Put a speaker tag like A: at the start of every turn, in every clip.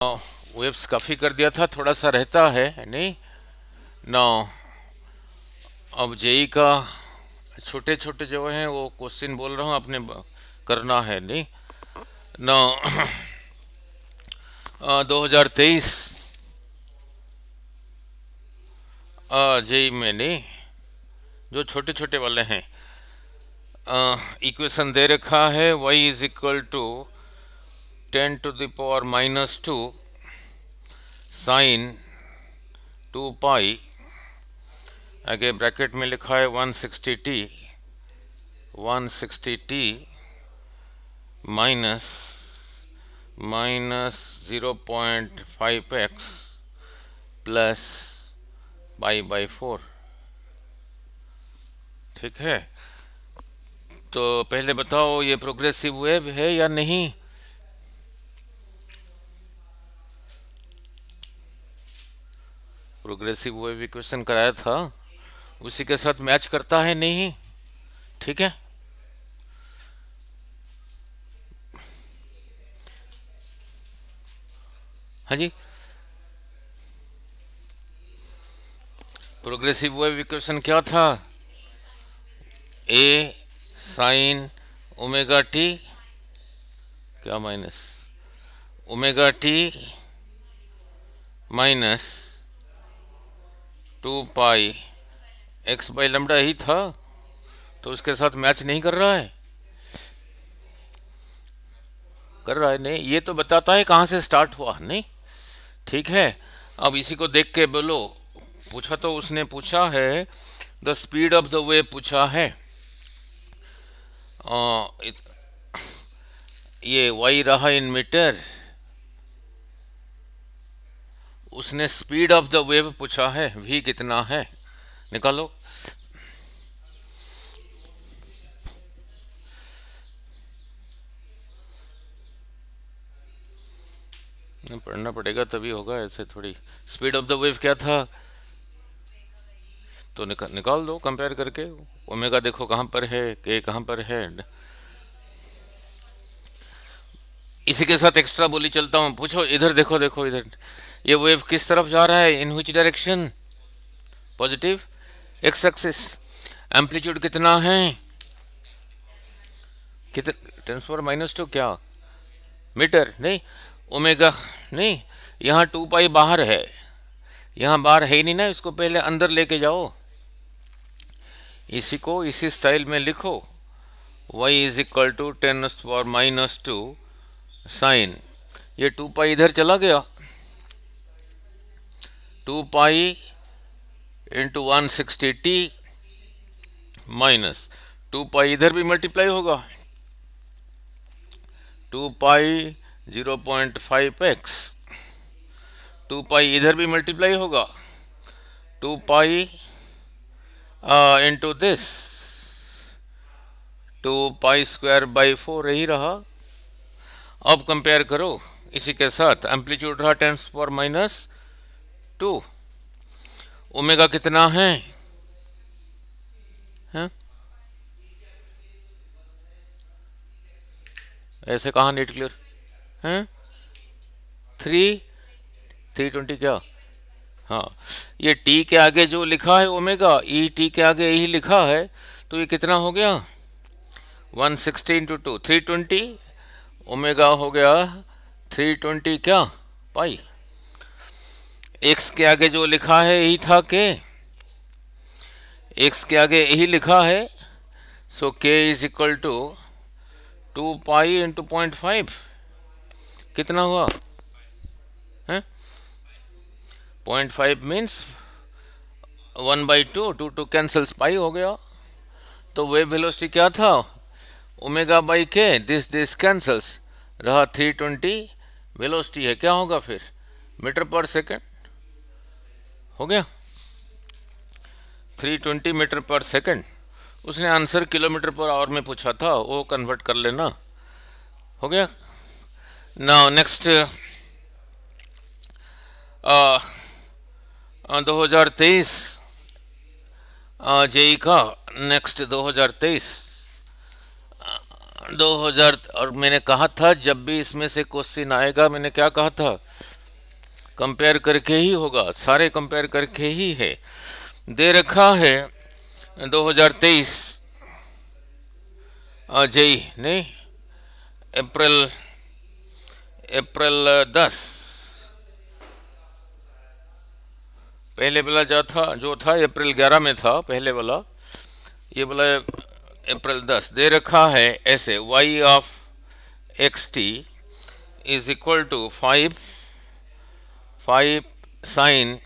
A: Waves काफ़ी कर दिया था, थोड़ा सा रहता है नहीं ना। अब जेई का छोटे छोटे जो हैं वो क्वेश्चन बोल रहा हूँ, आपने करना है नहीं ना। 2023 जेई में नहीं, जो छोटे छोटे वाले हैं, इक्वेशन दे रखा है y is equal to 10⁻⁻² sine 2 pi, आगे ब्रैकेट में लिखा है 160t माइनस 0.5x प्लस π/4। ठीक है, तो पहले बताओ ये प्रोग्रेसिव वेव है या नहीं। प्रोग्रेसिव वेव इक्वेशन कराया था, उसी के साथ मैच करता है नहीं। ठीक है, हाँ जी, प्रोग्रेसिव वेव इक्वेशन क्या था, ए साइन ओमेगा टी क्या माइनस ओमेगा टी माइनस 2 पाई x/λ ही था, तो उसके साथ मैच नहीं कर रहा है, कर रहा है नहीं, ये तो बताता है कहाँ से स्टार्ट हुआ नहीं। ठीक है, अब इसी को देख के बोलो, पूछा तो उसने पूछा है the speed of the wave पूछा है। ये y रहा इन मीटर, उसने स्पीड ऑफ द वेव पूछा है, v कितना है निकालो। पढ़ना पड़ेगा तभी होगा, ऐसे थोड़ी। स्पीड ऑफ द वेव क्या था, तो निकाल दो कंपेयर करके। ओमेगा देखो कहाँ पर है, के कहाँ पर है। इसी के साथ एक्स्ट्रा बोली चलता हूँ, पूछो इधर देखो, देखो इधर, ये वेव किस तरफ जा रहा है, in which direction, positive, x axis. Amplitude कितना है, कितना 10⁻⁻² क्या मीटर नहीं, ओमेगा नहीं, यहाँ 2 पाई बाहर है, यहाँ बाहर है ही नहीं ना, इसको पहले अंदर लेके जाओ। इसी को इसी स्टाइल में लिखो, y is equal to 10⁻⁻² sine, ये 2 पाई इधर चला गया, 2 पाई इंटू 160t माइनस 2 पाई इधर भी मल्टीप्लाई होगा, 2 पाई 0.5x, 2 पाई इधर भी मल्टीप्लाई होगा, 2 पाई इंटू दिस 2 पाई² 4 यही रहा। अब कंपेयर करो इसी के साथ, एम्पलीट्यूड रहा 10⁻⁻², ओमेगा कितना है, हैं? ऐसे कहाँ नेट क्लियर हैं, 320 क्या, हाँ, ये टी के आगे जो लिखा है ओमेगा, ई टी के आगे यही लिखा है, तो ये कितना हो गया, 160 इंटू 2 320, ओमेगा हो गया 320 क्या पाई। एक्स के आगे जो लिखा है यही था के, एक्स के आगे यही लिखा है, so k is equal to 2 pi into 0.5, कितना हुआ है, 0.5 मीन्स 1/2, 2 कैंसल्स, पाई हो गया। तो वेव वेलोसिटी क्या था, ओमेगा बाई के, दिस कैंसल्स, रहा 320, वेलोसिटी है, क्या होगा फिर, मीटर पर सेकेंड हो गया, 320 मीटर पर सेकेंड। उसने आंसर किलोमीटर पर आवर में पूछा था, वो कन्वर्ट कर लेना, हो गया। नाउ नेक्स्ट 2023 जेई का, नेक्स्ट 2023 और मैंने कहा था जब भी इसमें से क्वेश्चन आएगा, मैंने क्या कहा था, कंपेयर करके ही होगा, सारे कंपेयर करके ही है। दे रखा है 2023 जेई नहीं, अप्रैल अप्रैल 10, पहले वाला जो था अप्रैल 11 में था पहले वाला, ये वाला अप्रैल 10। दे रखा है ऐसे y of xt is equal to 5 sine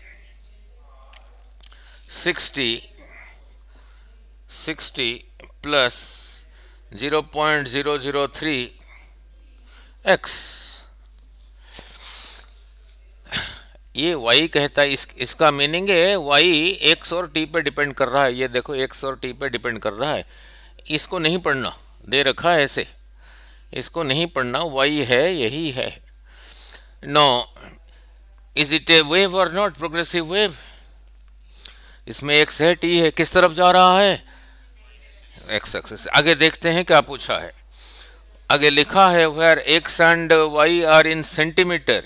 A: 60 plus 0.003 x। ये y कहता है, इसका मीनिंग है y x और t पे डिपेंड कर रहा है। ये देखो x और t पे डिपेंड कर रहा है। इसको नहीं पढ़ना, दे रखा है ऐसे, इसको नहीं पढ़ना, y है यही है। No is it a wave और नॉट प्रोग्रेसिव वेव? इसमें x है, t है, किस तरफ जा रहा है? x axis. आगे देखते हैं क्या पूछा है। आगे लिखा है where x and y are in centimetre,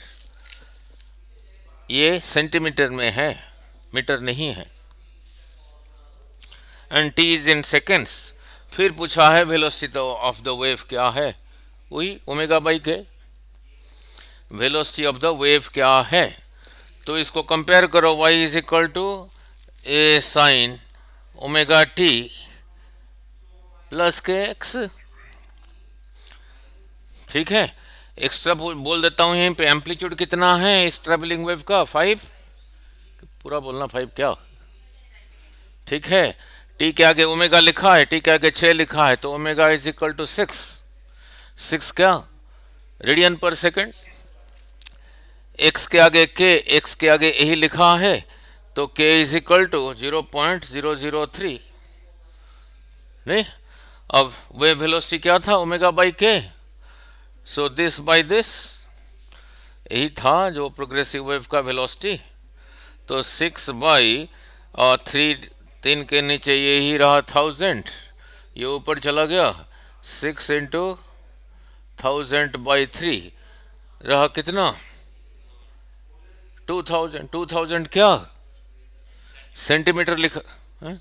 A: ये सेंटीमीटर में है, मीटर नहीं है। And t is in seconds. फिर पूछा है वेलोसिटी ऑफ द वेव क्या है, वही omega by k. Velocity of the wave क्या है, तो इसको कंपेयर करो, y is equal to a sine omega t plus k x. ठीक है, एक्स्ट्रा बोल देता हूँ यहीं पे। एम्पलीट्यूड कितना है इस ट्रेवलिंग वेव का? 5, पूरा बोलना 5 क्या? ठीक है, टी के आगे ओमेगा लिखा है, टी के आगे 6 लिखा है, तो ओमेगा इज इक्वल टू 6 क्या? रेडियन पर सेकेंड। एक्स के आगे के, एक्स के आगे यही लिखा है, तो के इज इक्वल टू 0.003 नहीं। अब वेव वेलोसिटी क्या था? ओमेगा बाई के। सो दिस बाई दिस, यही था जो प्रोग्रेसिव वेव का वेलोसिटी। तो 6/3, 3 के नीचे यही रहा 1000, ये ऊपर चला गया, 6 इंटू 1000/3 रहा कितना? 2000 क्या? सेंटीमीटर लिखा है?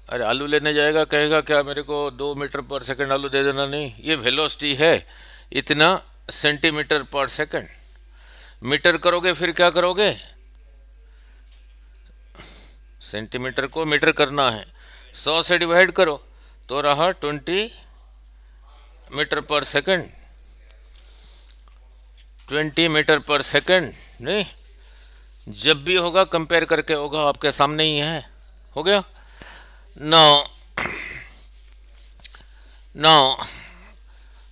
A: अरे आलू लेने जाएगा, कहेगा क्या मेरे को 2 मीटर पर सेकंड आलू दे देना? नहीं, ये वेलोसिटी है इतना सेंटीमीटर पर सेकंड। मीटर करोगे फिर क्या करोगे? सेंटीमीटर को मीटर करना है, 100 से डिवाइड करो तो रहा 20 मीटर पर सेकंड। 20 मीटर पर सेकंड नहीं, जब भी होगा कंपेयर करके होगा, आपके सामने ही है। हो गया।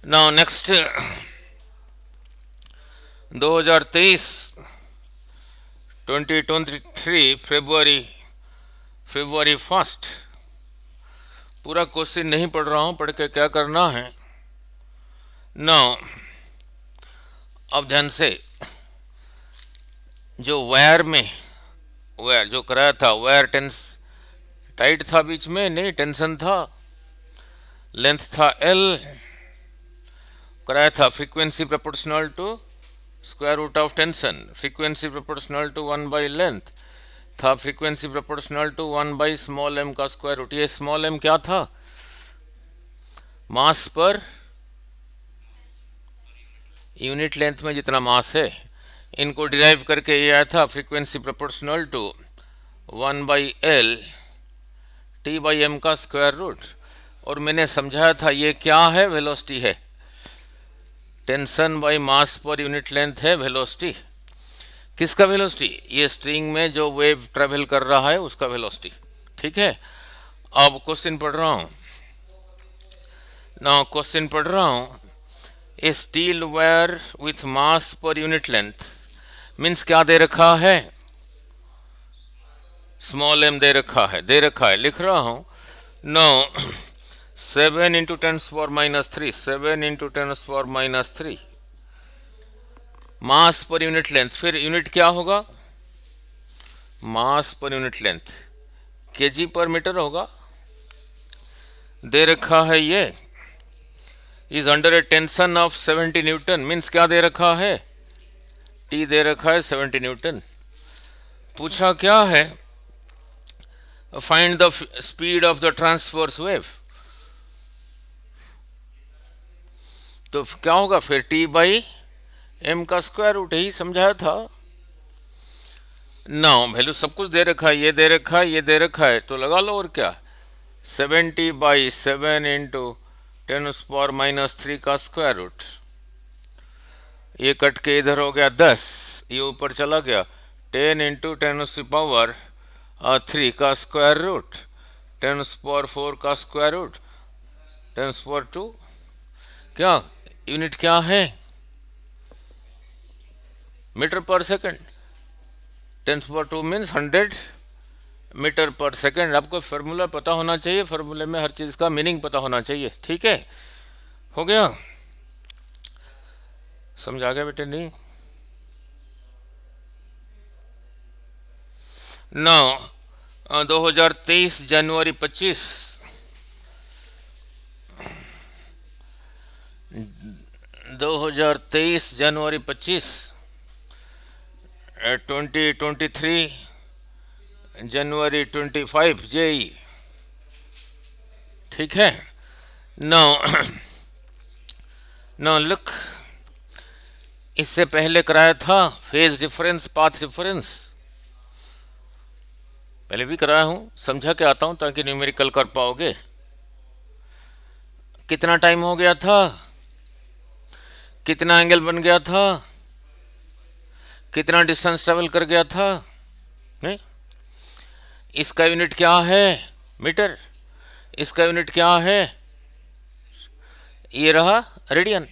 A: now next 2023 फरवरी 1 पूरा क्वेश्चन नहीं पढ़ रहा हूं, पढ़ के क्या करना है। अब ध्यान से, जो वायर जो कराया था, वायर टाइट था, बीच में नहीं टेंशन था, लेंथ था L, कराया था frequency proportional to square root of tension, frequency proportional to 1 by length था, frequency proportional to 1 by small m का स्क्वायर रूट। ये स्मॉल m क्या था? मास पर यूनिट लेंथ में जितना मास है, इनको डिराइव करके ये आया था frequency proportional to 1 by L T by m का स्क्वायर रूट। और मैंने समझाया था ये क्या है? वेलोसिटी है, tension by mass per unit length है वेलोसिटी। किसका वेलोसिटी? ये स्ट्रिंग में जो वेव ट्रेवल कर रहा है उसका वेलोसिटी। ठीक है, अब क्वेश्चन पढ़ रहा हूँ क्वेश्चन पढ़ रहा हूँ। A steel wire with mass per unit length means क्या दे रखा है? स्मॉल m दे रखा है, लिख रहा हूं। 7 इंटू 10⁻³ 7 इंटू 10⁻³ मास पर यूनिट लेंथ। फिर यूनिट क्या होगा? मास पर यूनिट लेंथ kg पर मीटर होगा। दे रखा है ये is under A tension of 70 Newton, means क्या दे रखा है, टी दे रखा है 70 न्यूटन। पूछा क्या है, find the speed of the transverse wave. तो क्या होगा फिर, टी बाई एम का स्क्वायर रूट, यही समझाया था ना। वैल्यू सब कुछ दे रखा है, ये दे रखा है, ये दे रखा है, तो लगा लो और क्या, 70/7 इंटू 10⁻³ का स्क्वायर रूट। ये कट के इधर हो गया 10, ये ऊपर चला गया 10 इंटू 10⁻³ का स्क्वायर रूट, 10⁻⁴ का स्क्वायर रूट, 10⁻²। क्या यूनिट क्या है, मीटर पर सेकंड। 10⁻² मीन्स 100 मीटर पर सेकंड। आपको फार्मूला पता होना चाहिए, फार्मूले में हर चीज़ का मीनिंग पता होना चाहिए, ठीक है। हो गया, समझ आ गया बेटे, नहीं ना। 2023 जनवरी 25, 2023 जनवरी 25, 2023 जनवरी 25 जेई, ठीक है। नो नो लुक, इससे पहले कराया था फेज डिफरेंस, पाथ डिफरेंस, पहले भी कराया हूं, समझा के आता हूं ताकि न्यूमेरिकल कर पाओगे। कितना टाइम हो गया था, कितना एंगल बन गया था, कितना डिस्टेंस ट्रेवल कर गया था, नहीं। इसका यूनिट क्या है, मीटर। इसका यूनिट क्या है, ये रहा रेडियन।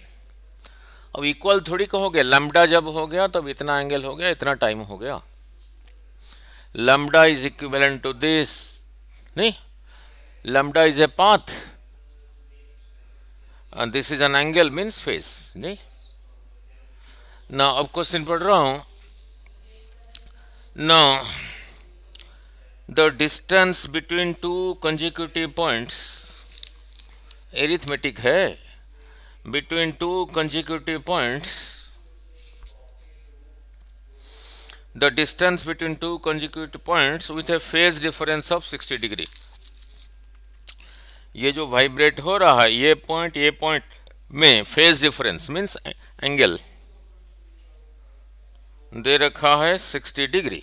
A: अब इक्वल थोड़ी कहोगे, लैम्बडा जब हो गया तब इतना एंगल हो गया, इतना टाइम हो गया। Lambda is equivalent to this, नहीं, lambda is a path and this is an angle means phase, नहीं। ना अब क्वेश्चन पढ़ रहा हूं। Now the distance between two consecutive points, arithmetic है, between two consecutive points, the distance between two consecutive points with a phase difference of 60 degree। ये जो vibrate हो रहा है, ये पॉइंट में फेज डिफरेंस मीन्स एंगल दे रखा है 60 डिग्री,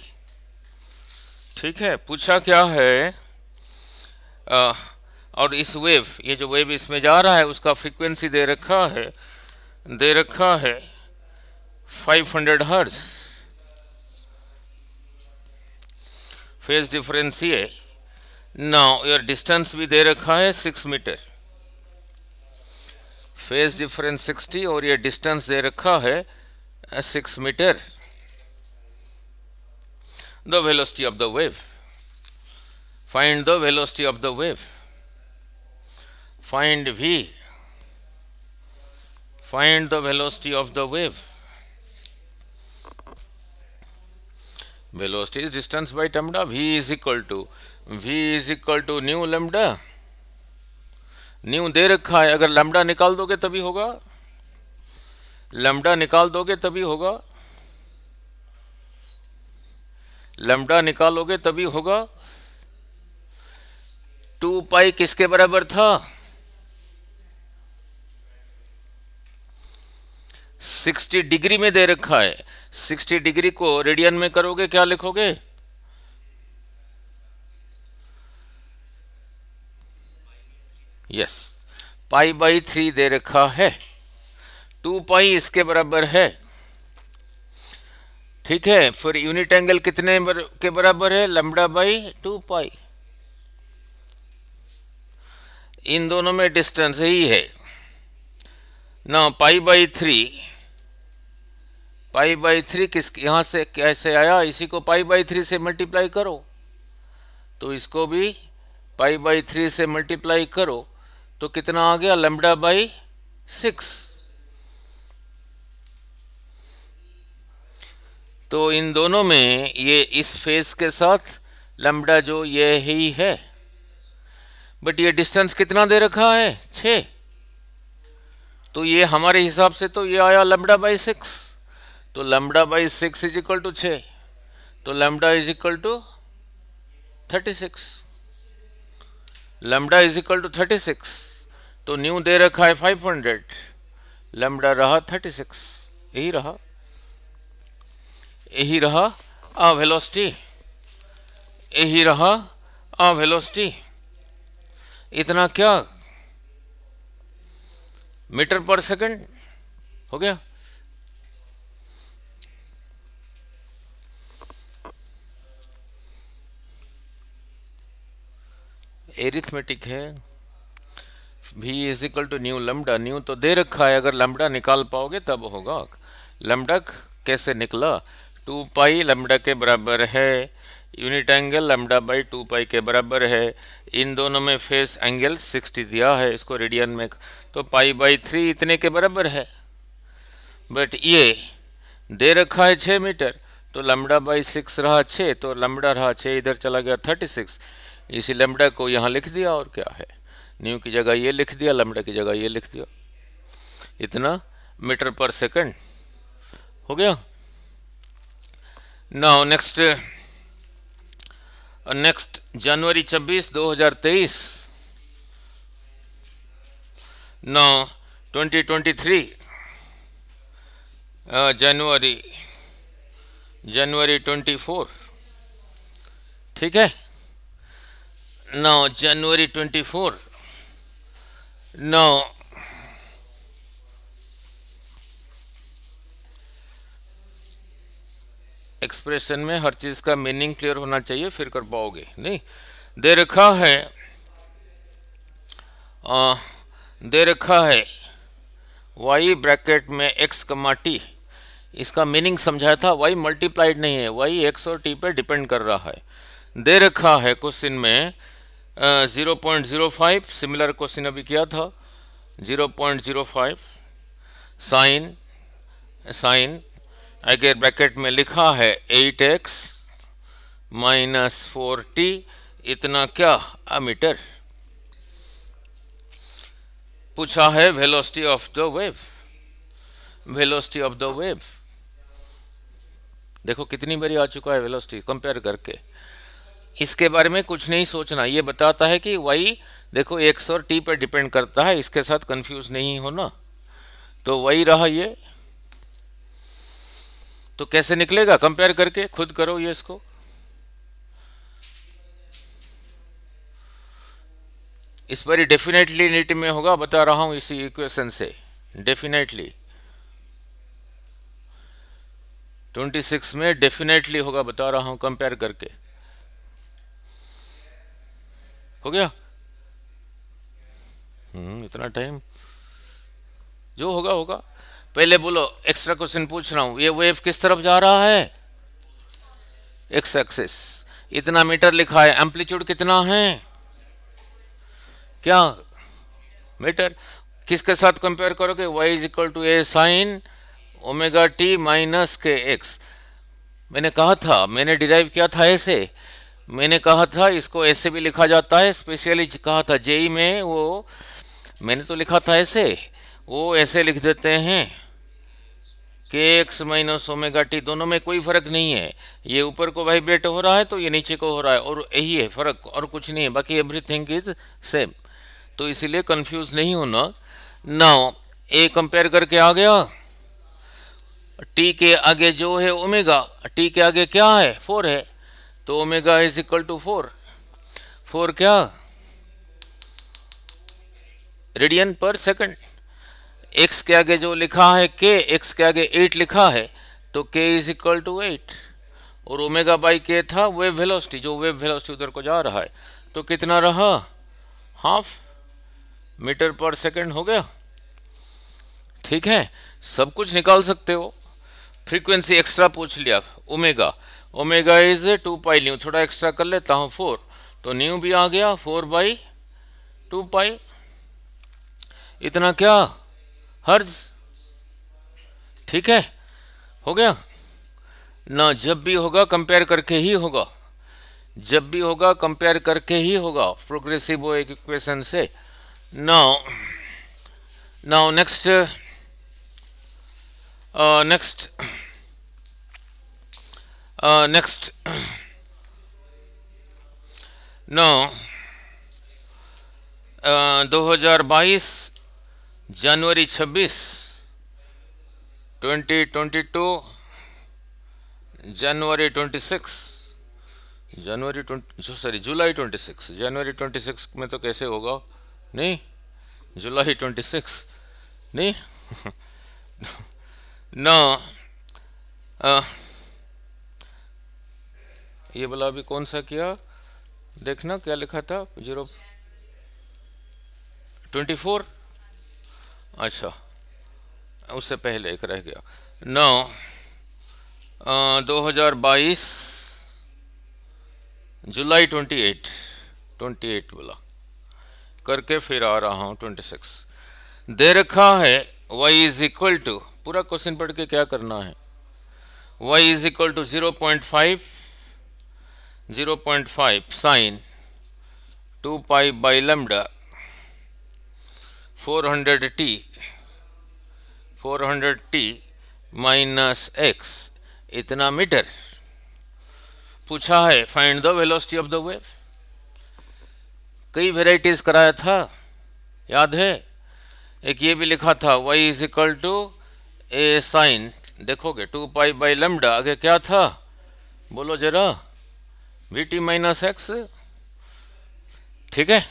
A: ठीक है। पूछा क्या है, और इस वेव, ये जो वेव इसमें जा रहा है उसका फ्रीक्वेंसी दे रखा है 500 हर्ट्ज। फेज डिफरेंस ये। नाउ योर डिस्टेंस भी दे रखा है 6 मीटर, फेज डिफरेंस 60 और ये डिस्टेंस दे रखा है 6 metre. The velocity of the wave, find the velocity of the wave, find v, find the velocity of the wave. Velocity is distance by lambda, v is equal to nu lambda. Nu दे रखा है, अगर lambda निकाल दोगे तभी होगा, lambda निकाल दोगे तभी होगा, लैम्बडा निकालोगे तभी होगा। 2 पाई किसके बराबर था, 60 डिग्री में दे रखा है। 60 डिग्री को रेडियन में करोगे क्या लिखोगे, यस, π/3 दे रखा है, 2 पाई इसके बराबर है, ठीक है। फिर यूनिट एंगल कितने के बराबर है, λ/2 पाई। इन दोनों में डिस्टेंस ही है ना। π/3 किस यहां से कैसे आया, इसी को π/3 से मल्टीप्लाई करो, तो इसको भी π/3 से मल्टीप्लाई करो तो कितना आ गया, λ/6। तो इन दोनों में ये इस फेस के साथ लैम्बडा जो ये ही है, बट ये डिस्टेंस कितना दे रखा है, 6। तो ये हमारे हिसाब से तो ये आया लैम्बडा बाई 6, तो lambda by 6 is equal to 6, तो lambda is equal to 36, lambda is equal to 36, तो न्यू दे रखा है 500, लैम्बडा रहा 36, यही रहा आ वेलोसिटी, यही रहा आ वेलोसिटी। इतना क्या मीटर पर सेकंड हो गया। एरिथमेटिक है। v is equal to nu lambda, nu तो दे रखा है, अगर लैम्बडा निकाल पाओगे तब होगा। लैम्बडा कैसे निकला, 2 पाई लैम्बडा के बराबर है, यूनिट एंगल लैम्बडा बाई 2 पाई के बराबर है, इन दोनों में फेस एंगल 60 दिया है, इसको रेडियन में, तो पाई बाई 3 इतने के बराबर है। बट ये दे रखा है 6 मीटर, तो लैम्बडा बाई 6 रहा 6, तो लैम्बडा रहा 6, इधर चला गया 36, इसी लैम्बडा को यहाँ लिख दिया, और क्या है, न्यू की जगह ये लिख दिया, लैम्बडा की जगह ये लिख दिया, इतना मीटर पर सेकंड हो गया। नाउ नेक्स्ट जनवरी 26 2023, नाउ 2023 जनवरी 24, ठीक है। नाउ जनवरी 24, नाउ एक्सप्रेशन में हर चीज का मीनिंग क्लियर होना चाहिए, फिर कर पाओगे। नहीं दे रखा है y ब्रैकेट में x कमा t, इसका मीनिंग समझाया था, y मल्टीप्लाइड नहीं है, y x और t पे डिपेंड कर रहा है। दे रखा है क्वेश्चन में 0.05, सिमिलर क्वेश्चन अभी किया था, 0.05 साइन आगे ब्रैकेट में लिखा है 8x माइनस 4t, इतना क्या मीटर। पूछा है velocity of the wave, velocity of the wave देखो कितनी बारी आ चुका है वेलोसिटी, कंपेयर करके। इसके बारे में कुछ नहीं सोचना, ये बताता है कि y देखो x और t पर डिपेंड करता है, इसके साथ कंफ्यूज नहीं होना। तो y रहा ये, तो कैसे निकलेगा कंपेयर करके, खुद करो ये इसको। इस पर डेफिनेटली नीट में होगा, बता रहा हूं इसी इक्वेशन से, डेफिनेटली 26 में डेफिनेटली होगा, बता रहा हूं कंपेयर करके। हो गया इतना टाइम, जो होगा होगा। पहले बोलो, एक्स्ट्रा क्वेश्चन पूछ रहा हूं, ये वेव किस तरफ जा रहा है, एक्स एक्सिस, इतना मीटर लिखा है, एम्पलीट्यूड कितना है, क्या मीटर। किसके साथ कंपेयर करोगे, y is equal to a sine omega t minus k x. मैंने कहा था, मैंने डिराइव किया था ऐसे, मैंने कहा था इसको ऐसे भी लिखा जाता है, स्पेशली कहा था जेई में, वो मैंने तो लिखा था ऐसे, वो ऐसे लिख देते हैं के एक्स माइनस ओमेगा टी, दोनों में कोई फर्क नहीं है, ये ऊपर को वाइब्रेट हो रहा है तो ये नीचे को हो रहा है, और यही है फर्क, और कुछ नहीं है, बाकी एवरीथिंग इज सेम। तो इसीलिए कंफ्यूज नहीं होना। नाउ ए कंपेयर करके आ गया, टी के आगे जो है ओमेगा, टी के आगे क्या है 4 है, तो ओमेगा इज इक्वल टू 4 क्या रेडियन पर सेकंड। x के आगे जो लिखा है k, x के आगे 8 लिखा है, तो k इज इक्वल टू 8, और ओमेगा बाई k था वेव वेलोसिटी, जो वेव वेलोसिटी उधर को जा रहा है, तो कितना रहा, हाफ मीटर पर सेकंड हो गया। ठीक है, सब कुछ निकाल सकते हो। फ्रीक्वेंसी एक्स्ट्रा पूछ लिया, omega, omega is 2 pi, new थोड़ा एक्स्ट्रा कर लेता हूँ 4, तो न्यू भी आ गया 4/2 पाई, इतना क्या हर्ज। ठीक है, हो गया ना। जब भी होगा कंपेयर करके ही होगा, जब भी होगा कंपेयर करके ही होगा, प्रोग्रेसिव इक्वेशन से। Now next next next now 2022 जनवरी 26, 2022 जनवरी 26, जुलाई 26, जनवरी 26 में तो कैसे होगा, नहीं जुलाई 26 नहीं ना। ये बोला अभी कौन सा किया, देखना क्या लिखा था, 024, अच्छा उससे पहले एक रह गया। 2022 जुलाई 28 बोला करके फिर आ रहा हूँ 26 दे रखा है। y इज इक्वल टू, पूरा क्वेश्चन पढ़ के क्या करना है, y is equal to 0.5 sine 2 pi by lambda 400t minus x, इतना मीटर पूछा है। Find the velocity of the wave. कई वेराइटीज कराया था, याद है। एक ये भी लिखा था y is equal to a sine, देखोगे 2 पाई बाई लैम्डा, आगे क्या था बोलो जरा, vt माइनस एक्स। ठीक है,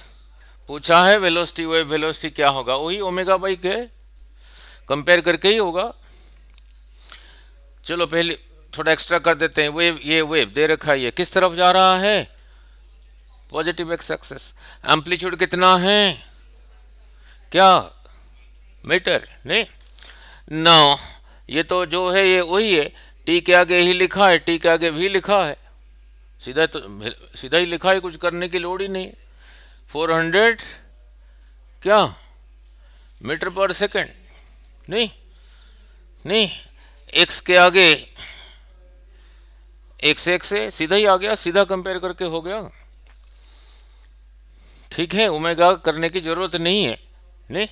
A: पूछा है वेलोसिटी वेव, वेलोसिटी क्या होगा, वही ओमेगा बाई के कंपेयर करके ही होगा। चलो पहले थोड़ा एक्स्ट्रा कर देते हैं। वेव, ये वेव दे रखा है, ये किस तरफ जा रहा है, पॉजिटिव एक्स एक्सिस। एम्पलीट्यूड कितना है, क्या मीटर, नहीं ना। ये तो जो है ये वही है, टी के आगे ही लिखा है, टी के आगे भी लिखा है, सीधा तो सीधा ही लिखा है, कुछ करने की लोड़ ही नहीं। 400 क्या मीटर पर सेकंड, नहीं एक्स के आगे एक्स से सीधा ही आ गया, सीधा कंपेयर करके हो गया। ठीक है, ओमेगा करने की जरूरत नहीं है, नहीं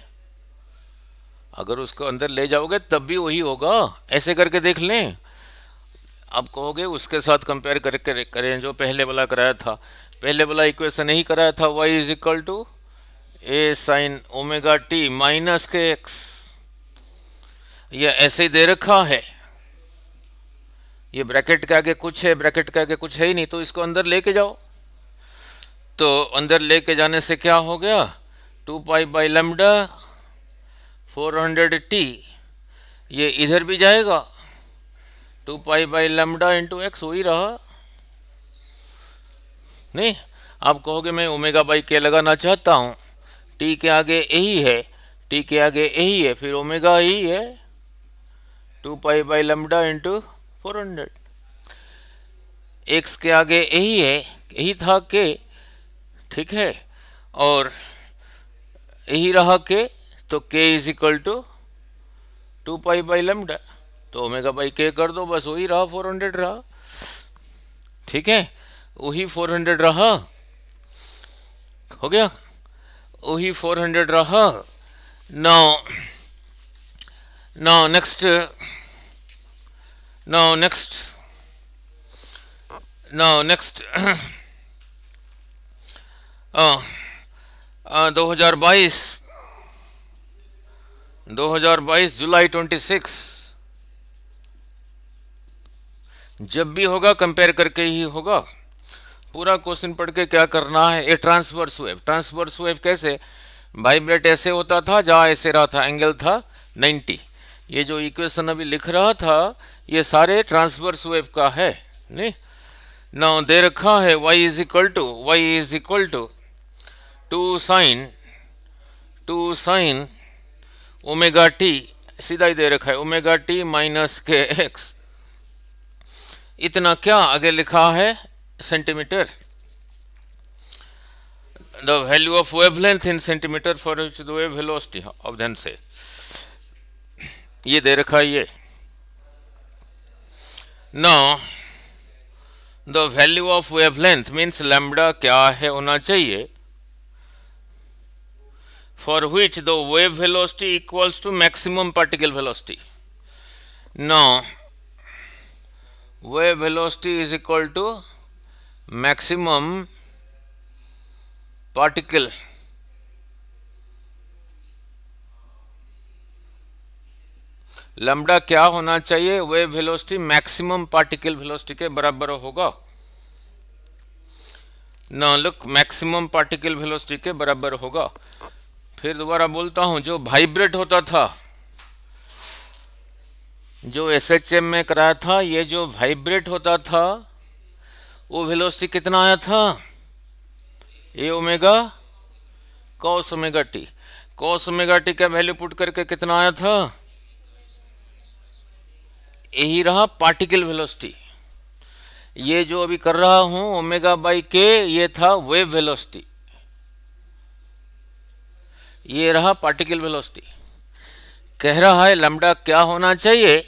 A: अगर उसको अंदर ले जाओगे तब भी वही होगा। ऐसे करके देख लें, आप कहोगे उसके साथ कंपेयर करके करें जो पहले वाला कराया था। पहले वाला इक्वेशन नहीं कराया था, y is equal to a sine omega t minus k x, ये ऐसे ही दे रखा है। ये ब्रैकेट के आगे कुछ है, ब्रैकेट के आगे कुछ है ही नहीं, तो इसको अंदर लेके जाओ। तो अंदर लेके जाने से क्या हो गया, 2 पाई बाई लैम्डा 400t, ये इधर भी जाएगा, 2 pi by lambda into x वही रहा। नहीं, आप कहोगे मैं ओमेगा बाई के लगाना चाहता हूँ, टी के आगे यही है, टी के आगे यही है, फिर ओमेगा ही है, 2 pi by lambda into 400। X के आगे यही है, यही था के, ठीक है, और यही रहा के, तो k is equal to 2 pi by lambda, तो ओमेगा बाई के कर दो, बस वही रहा, 400 रहा। ठीक है, वही 400 रहा, हो गया, वही 400 रहा। नाउ नेक्स्ट 2022 जुलाई 26, जब भी होगा कंपेयर करके ही होगा। पूरा क्वेश्चन पढ़ के क्या करना है, ये ट्रांसवर्स वेव, ट्रांसवर्स वेव कैसे, वाइब्रेट ऐसे होता था, जहाँ ऐसे रहा था एंगल था 90। ये जो इक्वेशन अभी लिख रहा था ये सारे ट्रांसवर्स वेव का है, नहीं ना। दे रखा है y is equal to 2 sine omega t, सीधा ही दे रखा है, omega t minus k x, इतना क्या आगे लिखा है centimetre. The value of wavelength in centimetre for which the wave velocity of then से, ये दे रखा है ये। Now the value of wavelength means lambda क्या है होना चाहिए for which the wave velocity equals to maximum particle velocity. Now wave velocity is equal to maximum particle lambda क्या होना चाहिए? Wave velocity maximum particle velocity के बराबर होगा ना। लुक, मैक्सिमम पार्टिकल वेलोसिटी के बराबर होगा। फिर दोबारा बोलता हूं, जो वाइब्रेट होता था, जो एसएचएम में कराया था, ये जो वाइब्रेट होता था वो वेलोसिटी कितना आया था? A omega cos omega t. Cos omega t का वैल्यू पुट करके कितना आया था? यही रहा पार्टिकल वेलोसिटी। ये जो अभी कर रहा हूं ओमेगा बाई के, ये था वेव वेलोसिटी, ये रहा पार्टिकल वेलोसिटी। कह रहा है लैम्डा क्या होना चाहिए?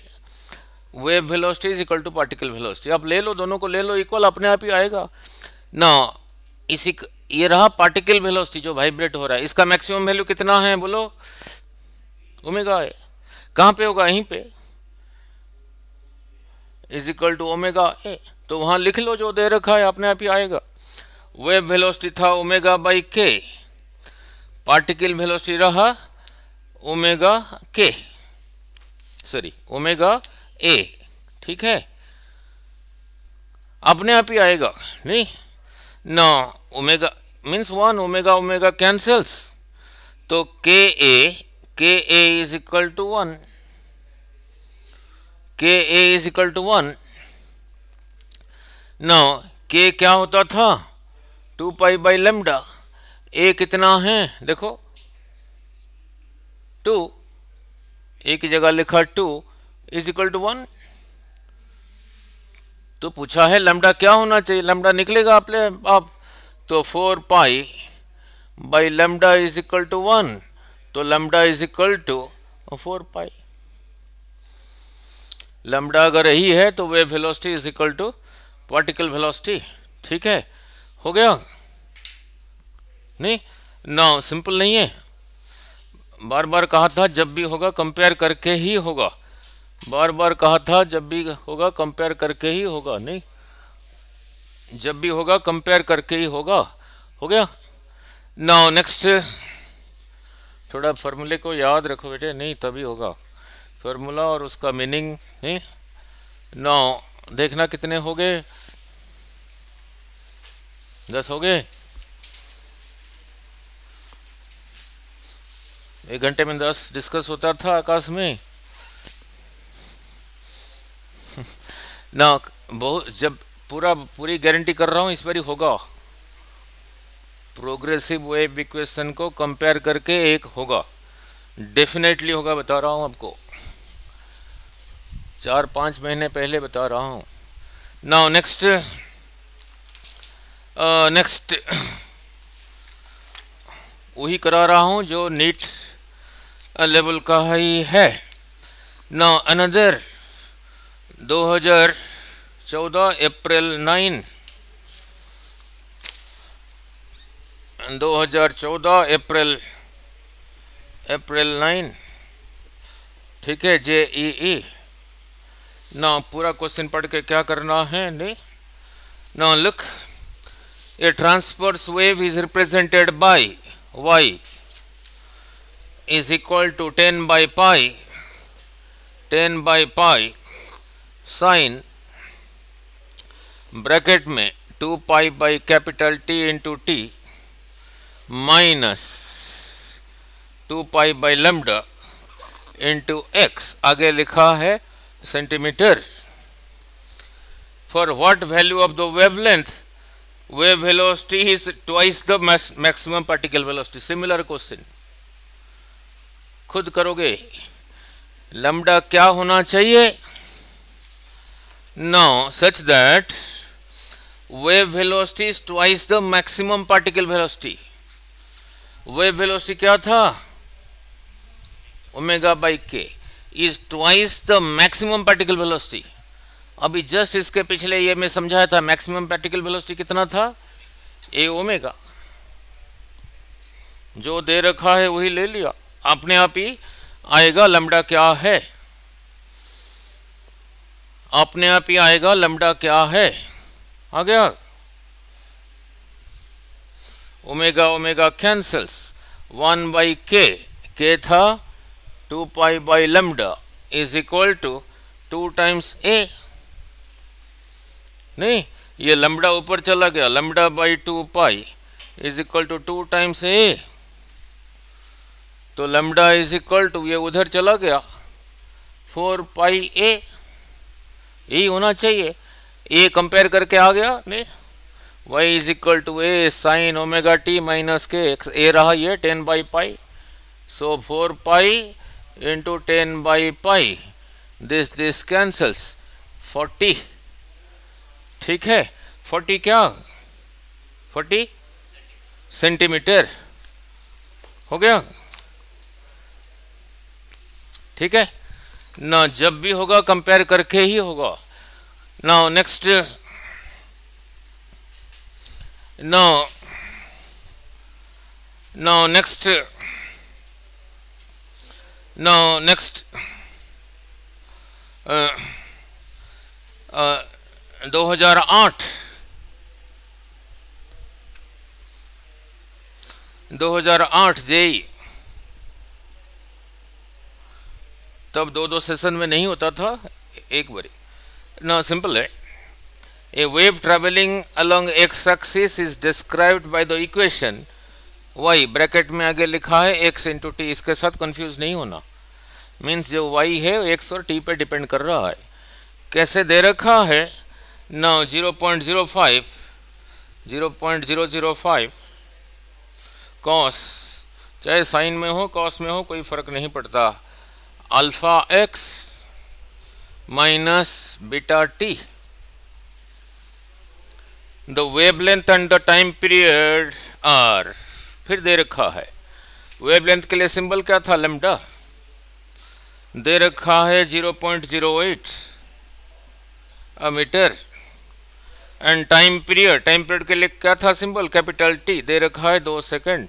A: Wave velocity is equal to particle velocity. आप ले लो, दोनों को ले लो इक्वल, अपने आप ही आएगा ना। इसी ये रहा पार्टिकल वेलोसिटी जो वाइब्रेट हो रहा है, इसका मैक्सिमम वैल्यू कितना है बोलो? ओमेगा है। कहाँ पे होगा? यहीं पे, is equal to omega a. तो वहां लिख लो जो दे रखा है, अपने आप ही आएगा। वेव वेलोसिटी था ओमेगा बाई के, पार्टिकल वेलोसिटी रहा ओमेगा के, सॉरी ओमेगा ए। ठीक है, अपने आप ही आएगा नहीं ना। Omega means one, omega omega cancels, तो के ए इज इक्वल टू वन, के ए इज इक्वल टू वन। ना के क्या होता था? 2 पाई बाई लेम्डा। ए कितना है देखो? 2, ए की जगह लिखा 2 इज इक्वल टू 1। तो पूछा है लैम्डा क्या होना चाहिए? लैम्डा निकलेगा आप तो 4 pi by lambda is equal to 1, तो lambda is equal to 4 pi. Lambda अगर यही है तो wave velocity is equal to particle velocity. ठीक है, हो गया नहीं ना? सिंपल नहीं है। बार बार कहा था जब भी होगा कंपेयर करके ही होगा, बार बार कहा था जब भी होगा कंपेयर करके ही होगा, नहीं जब भी होगा कंपेयर करके ही होगा। हो गया ना? नेक्स्ट, थोड़ा फॉर्मूले को याद रखो बेटे, नहीं तभी होगा फार्मूला और उसका मीनिंग। नहीं ना, देखना कितने हो गए? 10 हो गए। 1 घंटे में 10 डिस्कस होता था आकाश में ना। बहुत, जब पूरी गारंटी कर रहा हूं इस बार ही होगा। प्रोग्रेसिव वेव इक्वेशन को कंपेयर करके एक होगा, डेफिनेटली होगा, बता रहा हूं आपको। 4-5 महीने पहले बता रहा हूं। नाउ नेक्स्ट वही करा रहा हूं जो नीट लेवल का ही है। नाउ अनदर 2014 अप्रैल 9, 2014 अप्रैल 9, ठीक है, JEE। ना पूरा क्वेश्चन पढ़ के क्या करना है? नहीं ना, look, a transverse wave is represented by y is equal to 10 by pi sine bracket में 2 pi by capital T into T minus 2 pi by lambda into x, आगे लिखा है centimetre. For what value of the wavelength wave velocity is twice the maximum particle velocity. Similar question खुद करोगे। Lambda क्या होना चाहिए? Now such that wave velocity is twice the maximum particle velocity. Wave velocity क्या था? Omega by के is twice the maximum particle velocity. अभी just इसके पिछले ये मैं समझाया था मैक्सिमम पार्टिकल वेलोसिटी कितना था? A omega. जो दे रखा है वही ले लिया, अपने आप ही आएगा लैम्डा क्या है, अपने आप ही आएगा लैम्डा क्या है, आ गया। Omega omega cancels, 1 by k था 2 pi by lambda is equal to 2 times A. नहीं, ये लैम्डा ऊपर चला गया, lambda by 2 pi is equal to 2 times A, तो लैम्डा इज इक्वल टू ये उधर चला गया 4 पाई ए, यही होना चाहिए। ए कंपेयर करके आ गया, नहीं, y is equal to a sine omega t minus k x, a रहा ये 10 by pi, so 4 pi into 10 by pi, this cancels 40, ठीक है। 40 क्या, 40 सेंटीमीटर हो गया, ठीक है ना। जब भी होगा कंपेयर करके ही होगा। Now next, now next 2008 JEE, तब दो सेशन में नहीं होता था, एक बारी ना। सिंपल है, a wave travelling along x axis is described by the equation y, bracket में आगे लिखा है x इंटू टी, इसके साथ कंफ्यूज नहीं होना। मीन्स जो y है x और t पे डिपेंड कर रहा है। कैसे दे रखा है ना, 0.005 कॉस, चाहे साइन में हो कॉस में हो कोई फर्क नहीं पड़ता, alpha x minus beta t, the wavelength and the time period are. फिर दे रखा है वेवलेंथ के लिए सिंबल क्या था, लैम्डा, दे रखा है 0.08 मीटर, एंड टाइम पीरियड के लिए क्या था सिंबल, कैपिटल टी, दे रखा है 2 सेकंड।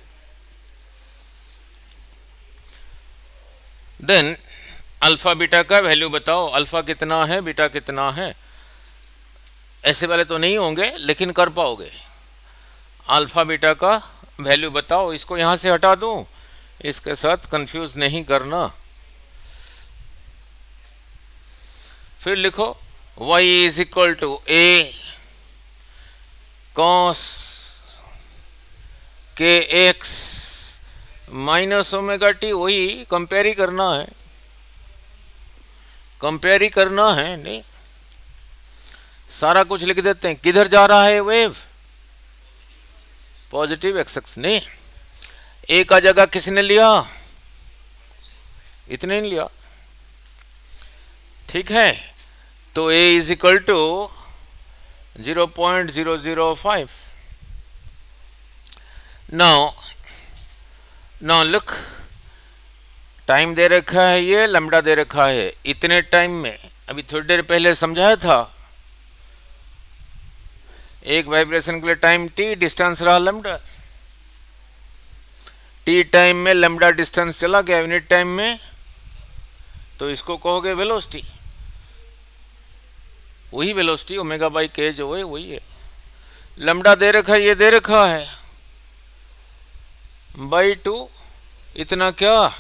A: देन अल्फा बीटा का वैल्यू बताओ, अल्फा कितना है बीटा कितना है, ऐसे वाले तो नहीं होंगे लेकिन कर पाओगे। अल्फा बीटा का वैल्यू बताओ, इसको यहां से हटा दूं, इसके साथ कंफ्यूज नहीं करना। फिर लिखो y is equal to a cos k x minus omega t, वही कंपेयर ही करना है, कंपेयर ही करना है। नहीं, सारा कुछ लिख देते हैं। किधर जा रहा है वेव, पॉजिटिव एक्स एक्स। नहीं, ए का जगह किसने लिया, इतने नहीं लिया, ठीक है। तो A is equal to 0.005। Now look, time दे रखा है, ये लैम्डा दे रखा है, इतने टाइम में, अभी थोड़ी देर पहले समझाया था, एक वाइब्रेशन के लिए टाइम टी, डिस्टेंस रहा लैम्डा, टी टाइम में लैम्डा डिस्टेंस चला गया यूनिट टाइम में, तो इसको कहोगे वेलोसिटी, वही वेलोसिटी ओमेगा बाई के जो है वही है। लैम्डा दे रखा है, ये दे रखा है बाई 2, इतना क्या,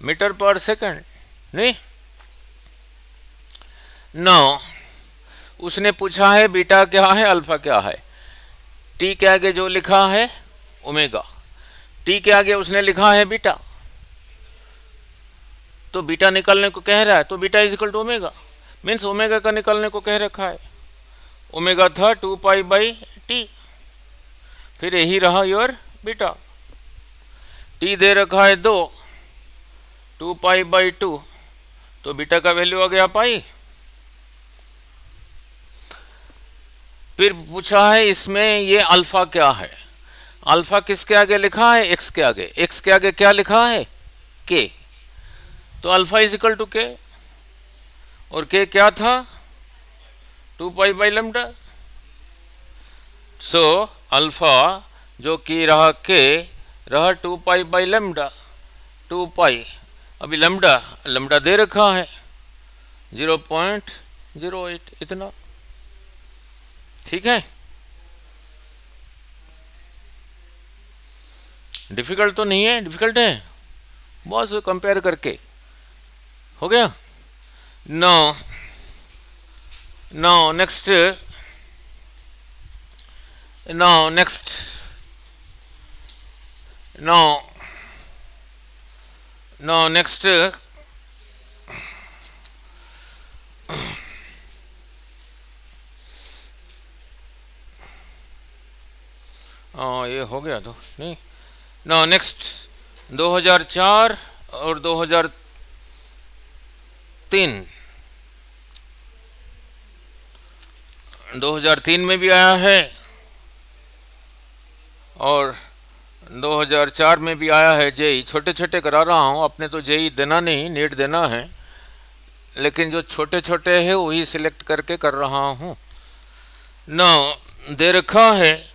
A: मीटर पर सेकंड। नहीं, नो, उसने पूछा है बीटा क्या है अल्फा क्या है, टी के आगे जो लिखा है ओमेगा, टी के आगे उसने लिखा है बीटा, तो बीटा निकालने को कह रहा है, तो beta is equal to omega, means omega का निकालने को कह रखा है। ओमेगा था 2 पाई बाई टी, फिर यही रहा योर बीटा, टी दे रखा है 2 पाई बाई 2, तो बीटा का वैल्यू आ गया पाई। फिर पूछा है इसमें ये अल्फा क्या है, अल्फा किसके आगे लिखा है, एक्स के आगे, एक्स के आगे क्या लिखा है, के, तो अल्फा इज इक्वल टू के, और के क्या था 2 pi by lambda, so alpha जो कि रहा के रहा 2 पाई बाई लेमडा, 2 पाई। अभी लेमडा लेमडा दे रखा है 0.08 इतना, ठीक है। डिफिकल्ट तो नहीं है, डिफिकल्ट है बहुत, कंपेयर करके हो गया। No no next, no next, no no next, ये हो गया तो नहीं। नो नेक्स्ट 2004 और 2003, 2003 में भी आया है और 2004 में भी आया है। जेई छोटे छोटे करा रहा हूँ, अपने तो जेई देना नहीं, नीट देना है, लेकिन जो छोटे छोटे है वही सिलेक्ट करके कर रहा हूँ। नाउ दे रखा है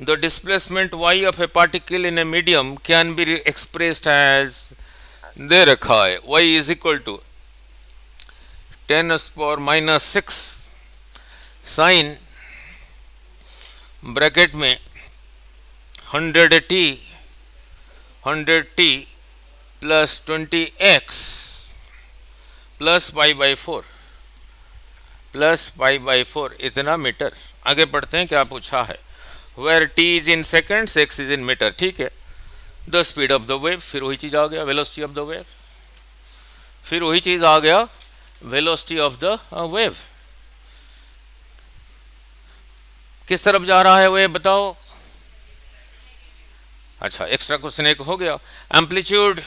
A: the displacement y of a particle in a medium can be expressed as, दे रखा है y is equal to 10⁻⁻⁶ sine bracket में 100t plus 20x plus pi by 4 इतना मीटर। आगे पढ़ते हैं क्या पूछा है। Where t is in seconds, x is in metre, ठीक है। The speed of the wave, फिर वही चीज आ गया, वेलोसिटी ऑफ द वेव, फिर वही चीज आ गया, वेलोसिटी ऑफ द वेव। किस तरफ जा रहा है वेव बताओ। अच्छा, एक्स्ट्रा क्वेश्चन एक हो गया। एम्पलीट्यूड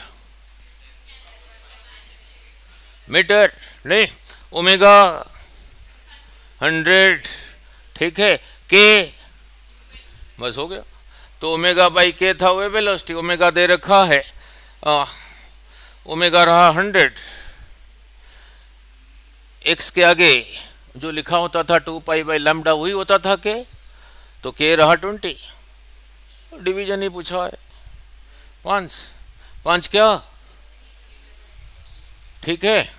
A: मीटर नहीं, ओमेगा 100, ठीक है, के बस हो गया। तो ओमेगा बाई के था वे वेलोसिटी, ओमेगा दे रखा है, ओमेगा रहा 100, एक्स के आगे जो लिखा होता था 2 पाई बाई लैम्डा वही होता था के, तो के रहा 20। डिवीजन ही पूछा है, 5 क्या, ठीक है।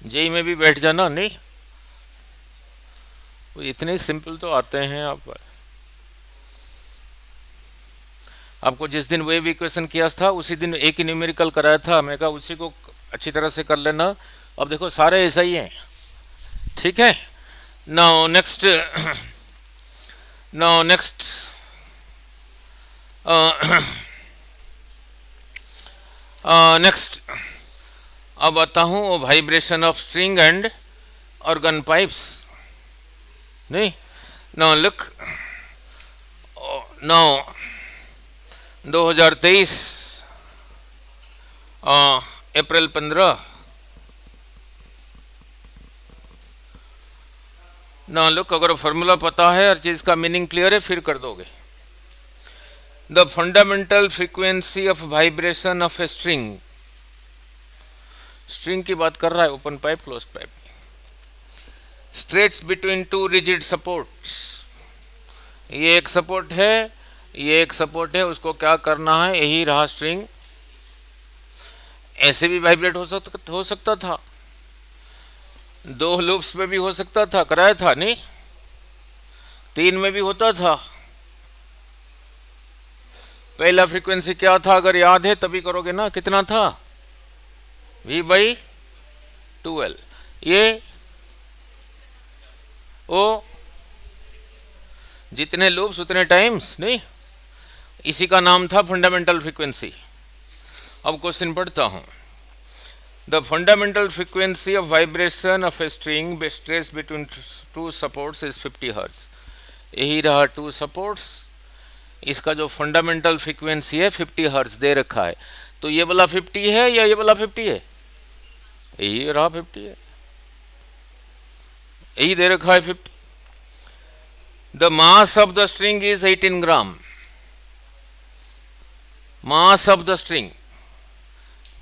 A: जेई में भी बैठ जाना नहीं, इतने सिंपल तो आते हैं आपको जिस दिन वेव इक्वेशन किया था उसी दिन एक ही न्यूमेरिकल कराया था, मैं कहा उसी को अच्छी तरह से कर लेना। अब देखो सारे ऐसा ही हैं, ठीक है। Now next, now next next अब आता हूँ vibration of string and organ pipes नहीं। नाउ लुक, नाउ 2023 अप्रैल 15, ना लुक, अगर फॉर्मूला पता है, हर चीज का मीनिंग क्लियर है, फिर कर दोगे। The fundamental frequency of vibration of a string, string की बात कर रहा है, open pipe close pipe, stretch between two rigid supports. ये एक सपोर्ट है, ये एक सपोर्ट है, उसको क्या करना है, यही रहा स्ट्रिंग। ऐसे भी वाइब्रेट हो सकता था, 2 लूप्स में भी हो सकता था, कराया था नहीं, 3 में भी होता था। पहला फ्रीक्वेंसी क्या था अगर याद है तभी करोगे ना, कितना था, V/12। ये ओ जितने लूप्स उतने टाइम्स नहीं, इसी का नाम था फंडामेंटल फ्रीक्वेंसी। अब क्वेश्चन पढ़ता हूं। The fundamental frequency of vibration of a string stretch between 2 supports is 50 hertz. यही रहा 2 सपोर्ट्स, इसका जो फंडामेंटल फ्रीक्वेंसी है 50 हर्ट्ज दे रखा है। तो ये वाला 50 है या ये वाला 50 है, यही रहा 50 है, यही दे रखा है 50। The mass of the string is 18 gram. Mass of the string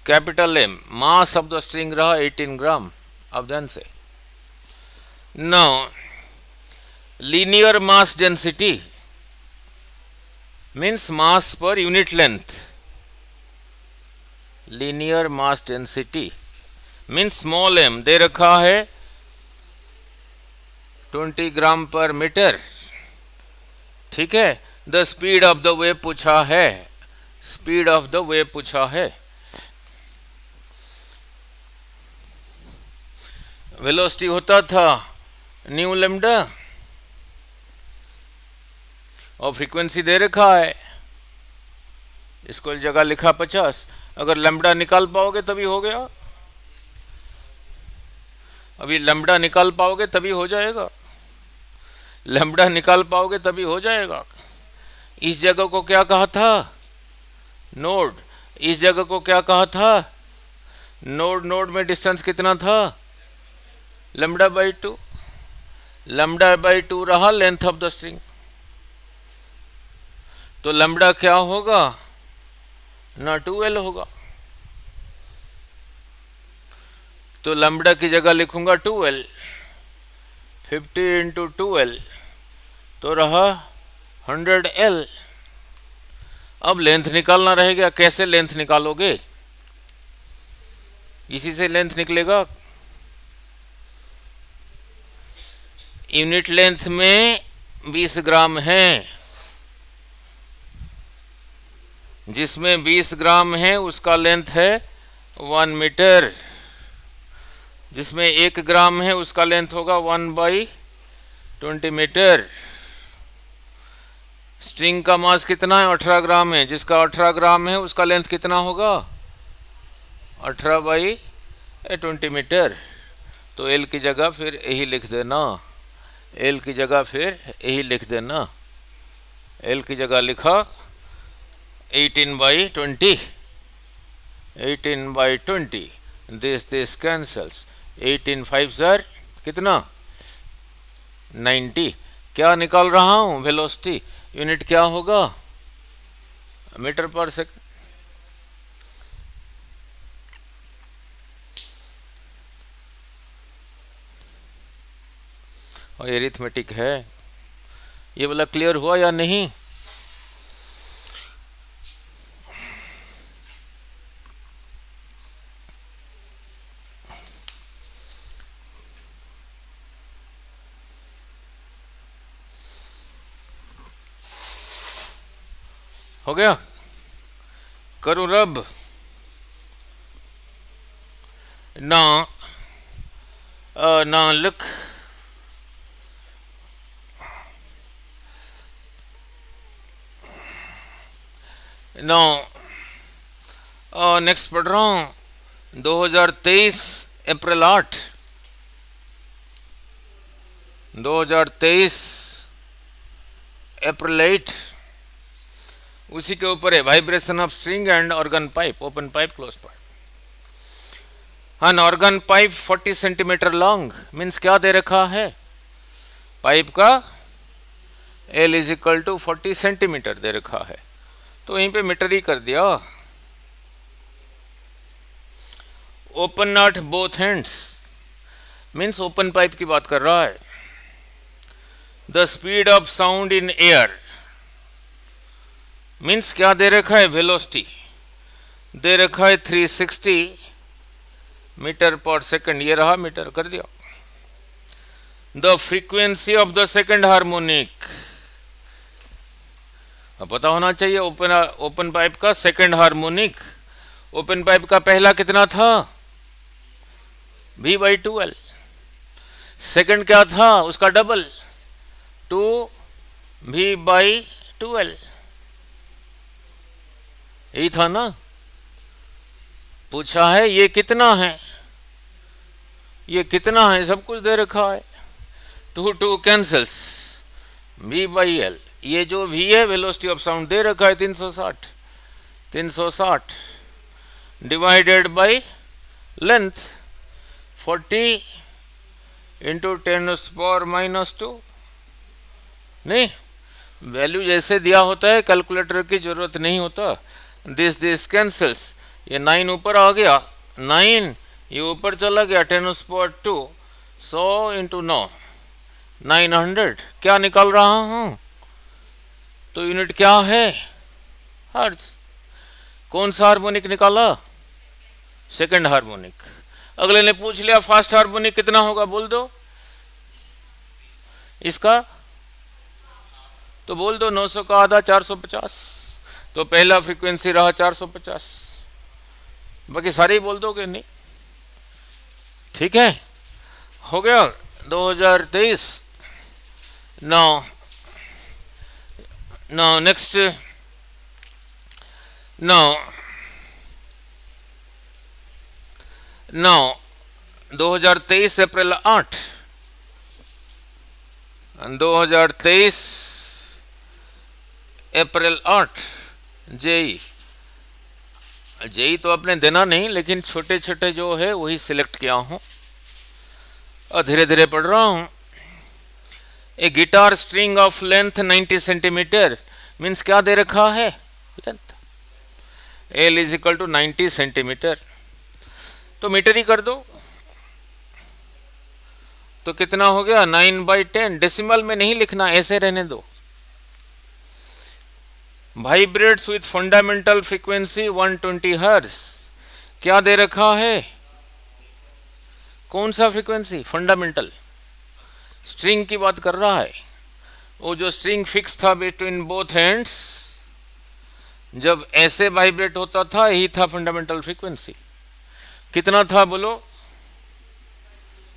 A: capital M, mass of the string रहा 18 ग्राम। अब ध्यान से, now linear mass density, means mass per unit length, linear mass density means small m दे रखा है 20 ग्राम पर metre, ठीक है। The speed of the wave पूछा है, स्पीड ऑफ द वेव पूछा है। वेलोसिटी होता था न्यू लैम्डा और फ्रीक्वेंसी दे रखा है, इसको जगह लिखा 50। अगर लैम्डा निकाल पाओगे तभी हो गया, अभी लैम्डा निकाल पाओगे तभी हो जाएगा, लैम्डा निकाल पाओगे तभी हो जाएगा। इस जगह को क्या कहा था? नोड। इस जगह को क्या कहा था? नोड। नोड में डिस्टेंस कितना था? Lambda by 2। लैम्डा बाई 2 रहा लेंथ ऑफ द स्ट्रिंग, तो लैम्डा क्या होगा ना 2L होगा, तो लैम्डा की जगह लिखूंगा 2L। 50 इंटू 2L तो रहा 100L। अब लेंथ निकालना रहेगा, कैसे लेंथ निकालोगे? इसी से लेंथ निकलेगा। यूनिट लेंथ में 20 ग्राम है, जिसमें 20 ग्राम है उसका लेंथ है 1 मीटर, जिसमें 1 ग्राम है उसका लेंथ होगा 1/20 मीटर। स्ट्रिंग का मास कितना है? 18 ग्राम है, जिसका 18 ग्राम है उसका लेंथ कितना होगा? 18/20 मीटर। तो एल की जगह फिर यही लिख देना, एल की जगह फिर यही लिख देना। एल की जगह लिखा 18/20, 18/20। दिस कैंसल्स, 18 5 कितना? 90। क्या निकाल रहा हूँ? वेलोसिटी। यूनिट क्या होगा? मीटर पर सेकंड। और ये अरिथमेटिक है। ये वाला क्लियर हुआ या नहीं? हो गया? करूं रब? ना ना लिख, नो नेक्स्ट पढ़ रहा हूं। 2023 अप्रैल 8, 2023 अप्रैल 8, उसी के ऊपर है vibration of string and organ pipe, open pipe close pipe. An organ pipe 40 centimetre long means क्या दे रखा है? पाइप का L = 40 सेंटीमीटर दे रखा है, तो यहीं पे मीटर ही कर दिया। Open not both hands means open pipe की बात कर रहा है। The speed of sound in air means क्या दे रखा है? वेलोसिटी दे रखा है 360 मीटर पर सेकंड, ये रहा मीटर कर दिया। The frequency of the second harmonic, पता होना चाहिए ओपन पाइप का सेकंड हार्मोनिक। ओपन पाइप का पहला कितना था? V/2L। सेकंड क्या था? उसका डबल 2V/2L, यही था ना? पूछा है ये कितना है, ये कितना है, सब कुछ दे रखा है। 2 कैंसल्स, V/L। ये जो V है वेलोसिटी ऑफ साउंड दे रखा है 360 डिवाइडेड बाय लेंथ 40 इंटू 10⁻⁻²। नहीं, वैल्यू जैसे दिया होता है कैलकुलेटर की जरूरत नहीं होता। दिस कैंसल्स, ये 9 ऊपर आ गया, 9 ये ऊपर चला गया, 10⁻²। 100 इंटू 9 900। क्या निकाल रहा हूँ? तो यूनिट क्या है? हर्ट्ज। कौन सा हार्मोनिक निकाला? Second harmonic. अगले ने पूछ लिया फर्स्ट हार्मोनिक कितना होगा, बोल दो इसका, तो बोल दो 900 का आधा 450। तो पहला फ्रीक्वेंसी रहा 450, बाकी सारे ही बोल दोगे नहीं? ठीक है, हो गया 2023। नाउ नेक्स्ट, नाउ 2023 अप्रैल 8, 2023 अप्रैल 8 जेई। जेई तो आपने देना नहीं, लेकिन छोटे छोटे जो है वही सिलेक्ट किया हूँ और धीरे धीरे पढ़ रहा हूँ। A guitar string of length 90 centimetre means क्या दे रखा है? Length. L is equal to 90 centimetre, तो मीटर ही कर दो। तो कितना हो गया? 9/10। डेसिमल में नहीं लिखना, ऐसे रहने दो। Vibrates with fundamental frequency 120 hertz. क्या दे रखा है? कौन सा फ्रीक्वेंसी? फंडामेंटल। स्ट्रिंग की बात कर रहा है। वो जो स्ट्रिंग फिक्स था बिटवीन बोथ हैंड्स, जब ऐसे वाइब्रेट होता था, यही था फंडामेंटल फ्रीक्वेंसी। कितना था बोलो?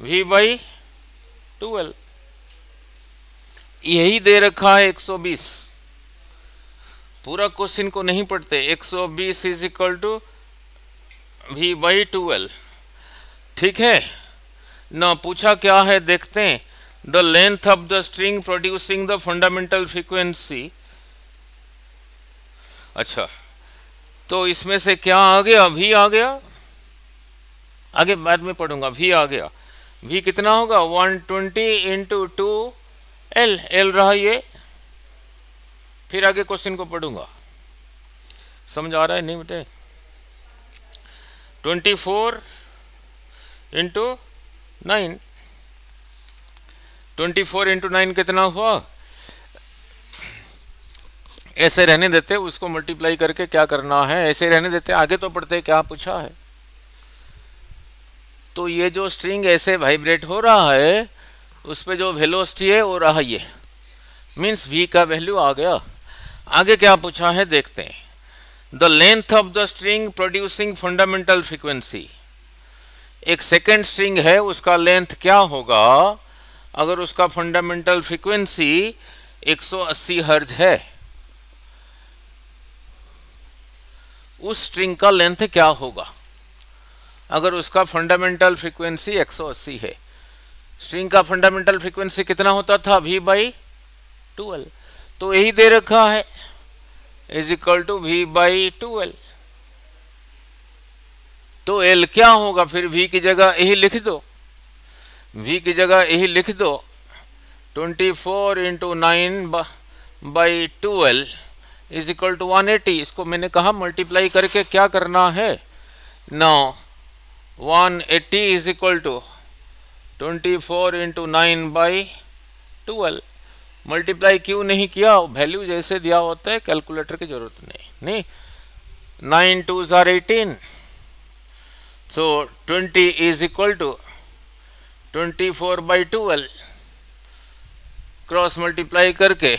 A: V/12। यही दे रखा है 120। पूरा क्वेश्चन को नहीं पढ़ते। 120 इज इक्वल टू V/12। ठीक है ना? पूछा क्या है देखते हैं। The length of the string producing the fundamental frequency. अच्छा, तो इसमें से क्या आ गया? V आ गया। आगे बाद में पढ़ूंगा। V आ गया। V कितना होगा? 120 इंटू 2L। L रहा ये, फिर आगे क्वेश्चन को पढ़ूंगा। समझ आ रहा है नहीं बेटे? 24 इंटू 9। 24 इंटू 9 कितना हुआ? ऐसे रहने देते, उसको मल्टीप्लाई करके क्या करना है, ऐसे रहने देते। आगे तो पढ़ते क्या पूछा है। तो ये जो स्ट्रिंग ऐसे वाइब्रेट हो रहा है, उस पे जो वेलोसिटी है वो रहा ये, मीन्स V का वैल्यू आ गया। आगे क्या पूछा है देखते हैं। The length of the string producing fundamental frequency. एक सेकेंड स्ट्रिंग है, उसका लेंथ क्या होगा अगर उसका फंडामेंटल फ्रीक्वेंसी 180 हर्ट्ज है? उस स्ट्रिंग का लेंथ क्या होगा अगर उसका फंडामेंटल फ्रीक्वेंसी 180 है? स्ट्रिंग का फंडामेंटल फ्रीक्वेंसी कितना होता था? V/12। तो यही दे रखा है, इज इक्वल टू V/12। तो L क्या होगा फिर? V की जगह यही लिख दो। V की जगह यही लिख दो। 24 इंटू 9/12 इज इक्वल टू 180। इसको मैंने कहा मल्टीप्लाई करके क्या करना है। Now 180 is equal to 24 into 9/12। Multiply क्यों नहीं किया? वैल्यू जैसे दिया होता है, कैलकुलेटर की जरूरत नहीं। 9 2s are 18। So 20 is equal to 24/12। Cross multiply करके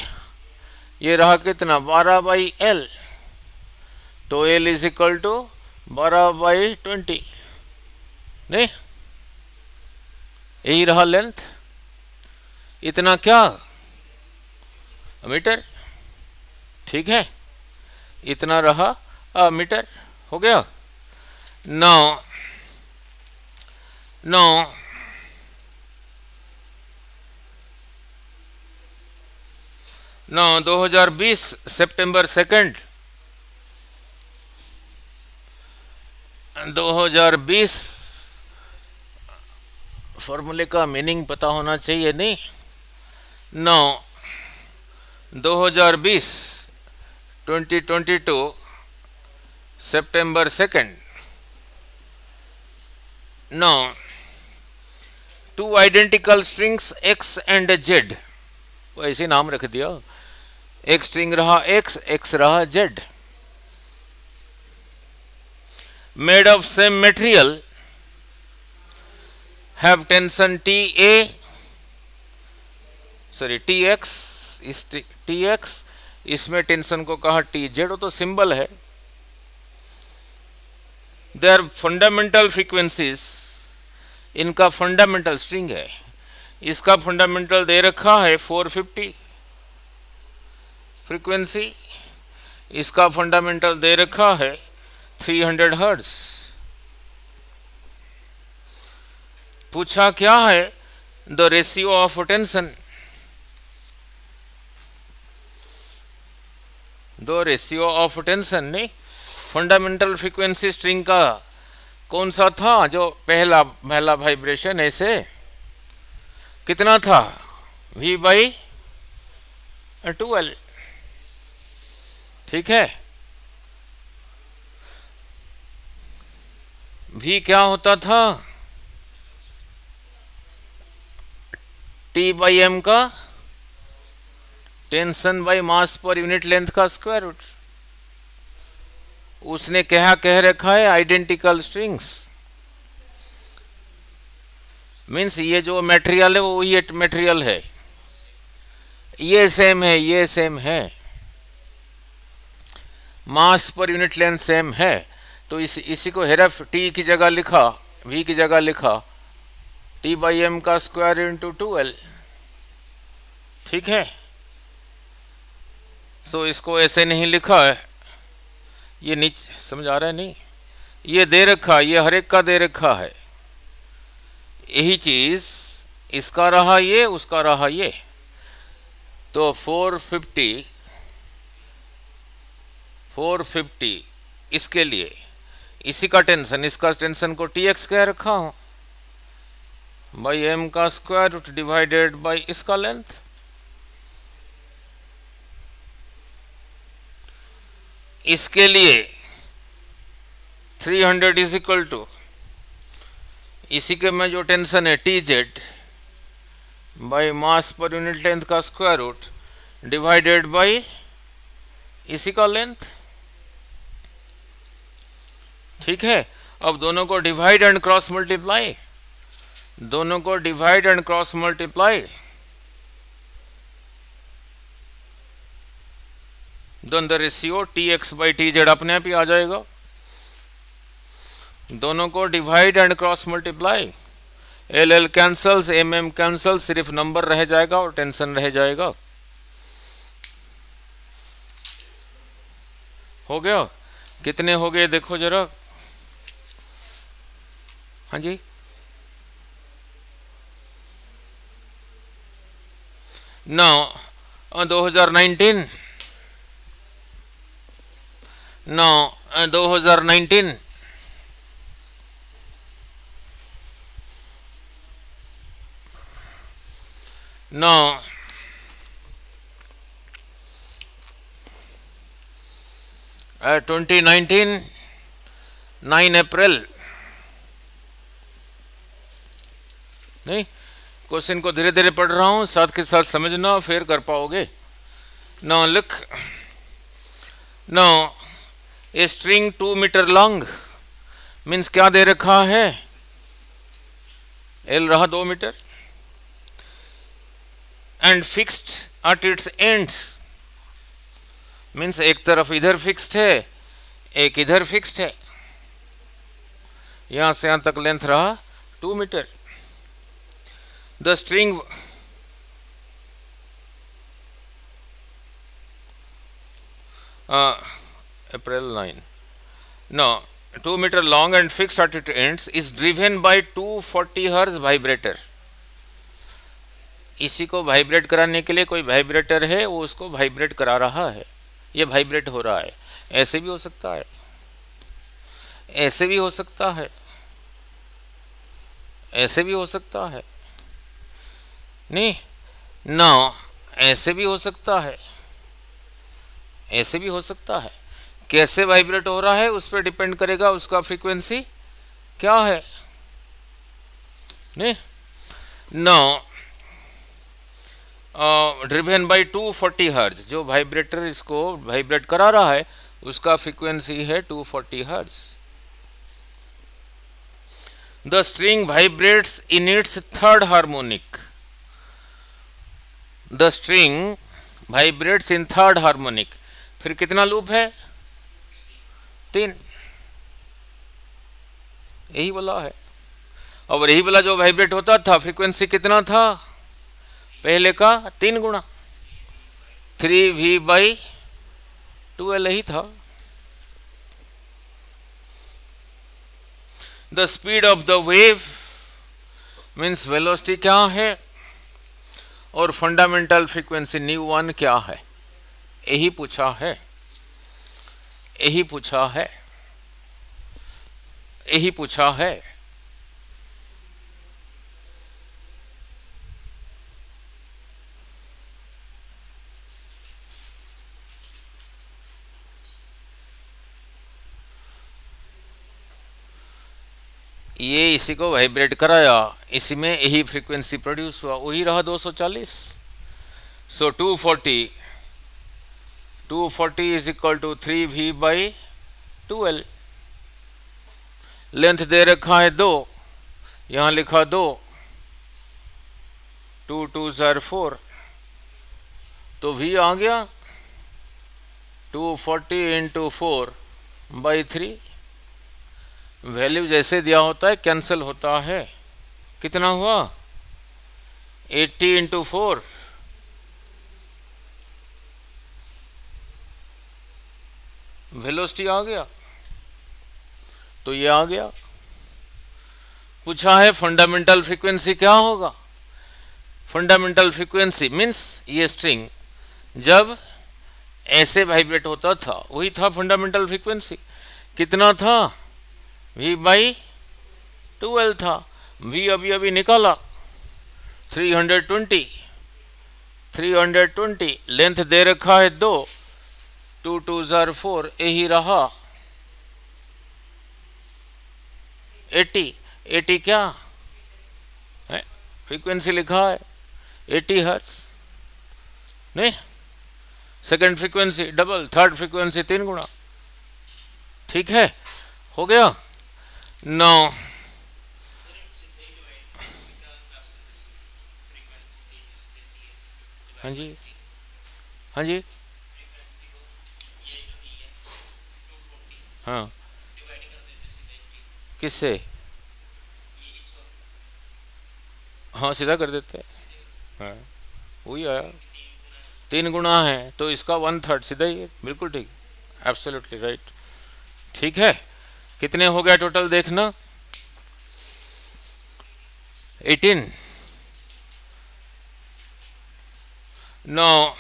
A: ये रहा कितना? 12/L। तो L इज इक्वल टू 12/20। नहीं, यही रहा लेंथ। इतना क्या? मीटर। ठीक है, इतना रहा मीटर। हो गया। नाउ 2020 सितंबर 2, 2020 फॉर्मूले का मीनिंग पता होना चाहिए नहीं? 2020 2022 सितंबर 2। Now, two identical strings X and Z, वो ऐसे नाम रख दिया। एक स्ट्रिंग रहा एक्स, एक्स रहा Z, made of same material, have tension T A, sorry T x, इस टी एक्स, इसमें टेंशन को कहा टी जेड, वो तो सिंबल है। देयर फंडामेंटल फ्रीक्वेंसीज, इनका फंडामेंटल स्ट्रिंग है, इसका फंडामेंटल दे रखा है 450 फ्रीक्वेंसी, इसका फंडामेंटल दे रखा है 300 हर्ट्ज। पूछा क्या है, the ratio of tension, the ratio of tension, नहीं फंडामेंटल फ्रीक्वेंसी स्ट्रिंग का कौन सा था, जो पहला पहला वाइब्रेशन ऐसे कितना था, V बाई 12, ठीक है। V क्या होता था, T बाई M का tension by mass per unit length का स्क्वायर रूट। उसने क्या कह रखा है, आइडेंटिकल स्ट्रिंग्स, मीन्स ये जो मटेरियल है वो ये मटेरियल है, ये सेम है, ये सेम है, मास पर यूनिट लेंथ सेम है, तो इसी को हेरफ टी की जगह लिखा, V की जगह लिखा T बाई एम का स्क्वायर इंटू 12, ठीक है। तो इसको ऐसे नहीं लिखा है, ये नीचे समझ आ रहा है, नहीं ये दे रखा, ये हर एक का दे रखा है, यही चीज इसका रहा ये, उसका रहा ये, तो 450 इसके लिए, इसी का टेंशन, इसका टेंशन को टी एक्स कह रखा हूं बाई एम का स्क्वायर रूट डिवाइडेड बाई इसका लेंथ। इसके लिए 300 इज इक्वल टू, इसी के में जो टेंशन है T Z by mass per unit length का स्क्वायर रूट डिवाइडेड बाई इसी का लेंथ, ठीक है। अब दोनों को डिवाइड एंड क्रॉस मल्टीप्लाई, दोनों को डिवाइड एंड क्रॉस मल्टीप्लाई, दोनों the ratio t x by t z अपने आप ही आ जाएगा, दोनों को divide and cross multiply, L L cancels, M M cancel, सिर्फ नंबर रह जाएगा और टेंशन रह जाएगा, हो गया। कितने हो गए देखो जरा, हाँ जी, नौ 2019, नौ 2019 नौ 2019 9 अप्रैल, नहीं क्वेश्चन को धीरे धीरे पढ़ रहा हूं, साथ के साथ समझना फिर कर पाओगे। Now look, now a string 2 metre long, means क्या दे रखा है, एल रहा 2 metre, and fixed at its ends, means एक तरफ इधर फिक्स्ड है, एक इधर फिक्स्ड है, यहां से यहां तक लेंथ रहा 2 metre. The string April 9, no 2 meter long and fixed at its ends, is driven by 240 Hz vibrator। इसी को वाइब्रेट कराने के लिए कोई वाइब्रेटर है, वो उसको वाइब्रेट करा रहा है, ये वाइब्रेट हो रहा है। ऐसे भी हो सकता है, ऐसे भी हो सकता है, ऐसे भी हो सकता है, नहीं ना ऐसे भी हो सकता है, ऐसे भी हो सकता है। कैसे वाइब्रेट हो रहा है उस पर डिपेंड करेगा उसका फ्रीक्वेंसी क्या है, नहीं नो ड्रिवन बाई 240 हर्ट्ज, जो वाइब्रेटर इसको वाइब्रेट करा रहा है उसका फ्रीक्वेंसी है 240 hertz. The string vibrates in its third harmonic, the string vibrates in third harmonic. फिर कितना लूप है? 3। यही वाला है। और यही वाला जो वाइब्रेट होता था फ्रीक्वेंसी कितना था? पहले का 3 गुना 3v/2l ही था। The speed of the wave means velocity क्या है, और फंडामेंटल फ्रीक्वेंसी ν1 क्या है? यही पूछा है, यही पूछा है, यही पूछा है। ये इसी को वाइब्रेट कराया, इसी में यही फ्रीक्वेंसी प्रोड्यूस हुआ, वही रहा 240। So 240 is equal to 3v/2l। Length दे रखा है 2, यहां लिखा 2, 2 2s are 4, तो v आ गया 240 इंटू 4/3। वैल्यू जैसे दिया होता है कैंसिल होता है। कितना हुआ? 80 इंटू 4, वेलोसिटी आ गया, तो ये आ गया। पूछा है फंडामेंटल फ्रीक्वेंसी क्या होगा? फंडामेंटल फ्रीक्वेंसी मीन्स ये स्ट्रिंग जब ऐसे वाइब्रेट होता था वही था फंडामेंटल फ्रीक्वेंसी। कितना था? v/2l था। v अभी अभी निकाला 320। लेंथ दे रखा है 2, 2 2s are 4, यही रहा 80 क्या है? फ्रीक्वेंसी लिखा है 80 हर्ट्ज, नहीं? Second frequency double, third frequency 3 गुना। ठीक है, हो गया। नो हाँ जी, हाँ जी, हाँ, किससे? हाँ, सीधा कर देते हैं। हाँ, वही आया, 3 गुना है तो इसका 1/3 सीधा ही है। बिल्कुल ठीक, एब्सोल्युटली राइट। ठीक है, कितने हो गया टोटल देखना? 18। नो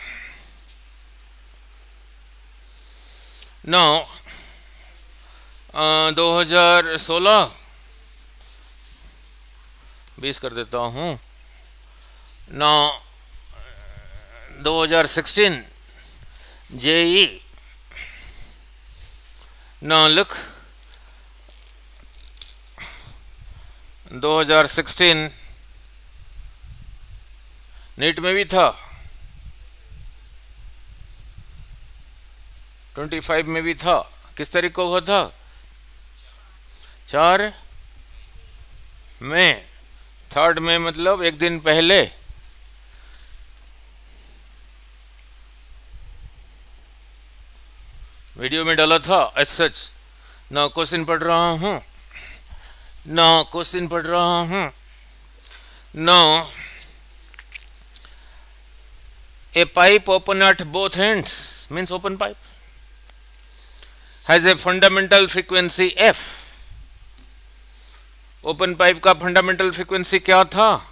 A: 2016 20 कर देता हूँ। 2016 JEE। लुक 2016 नीट में भी था, 25 में भी था। किस तारीख को हुआ था? 4 में, 3rd में, मतलब एक दिन पहले। वीडियो में डाला था एज सच। ना क्वेश्चन पढ़ रहा हूँ, ना a pipe open at both ends means open pipe has a fundamental frequency f। Open pipe का फंडामेंटल फ्रीक्वेंसी क्या था?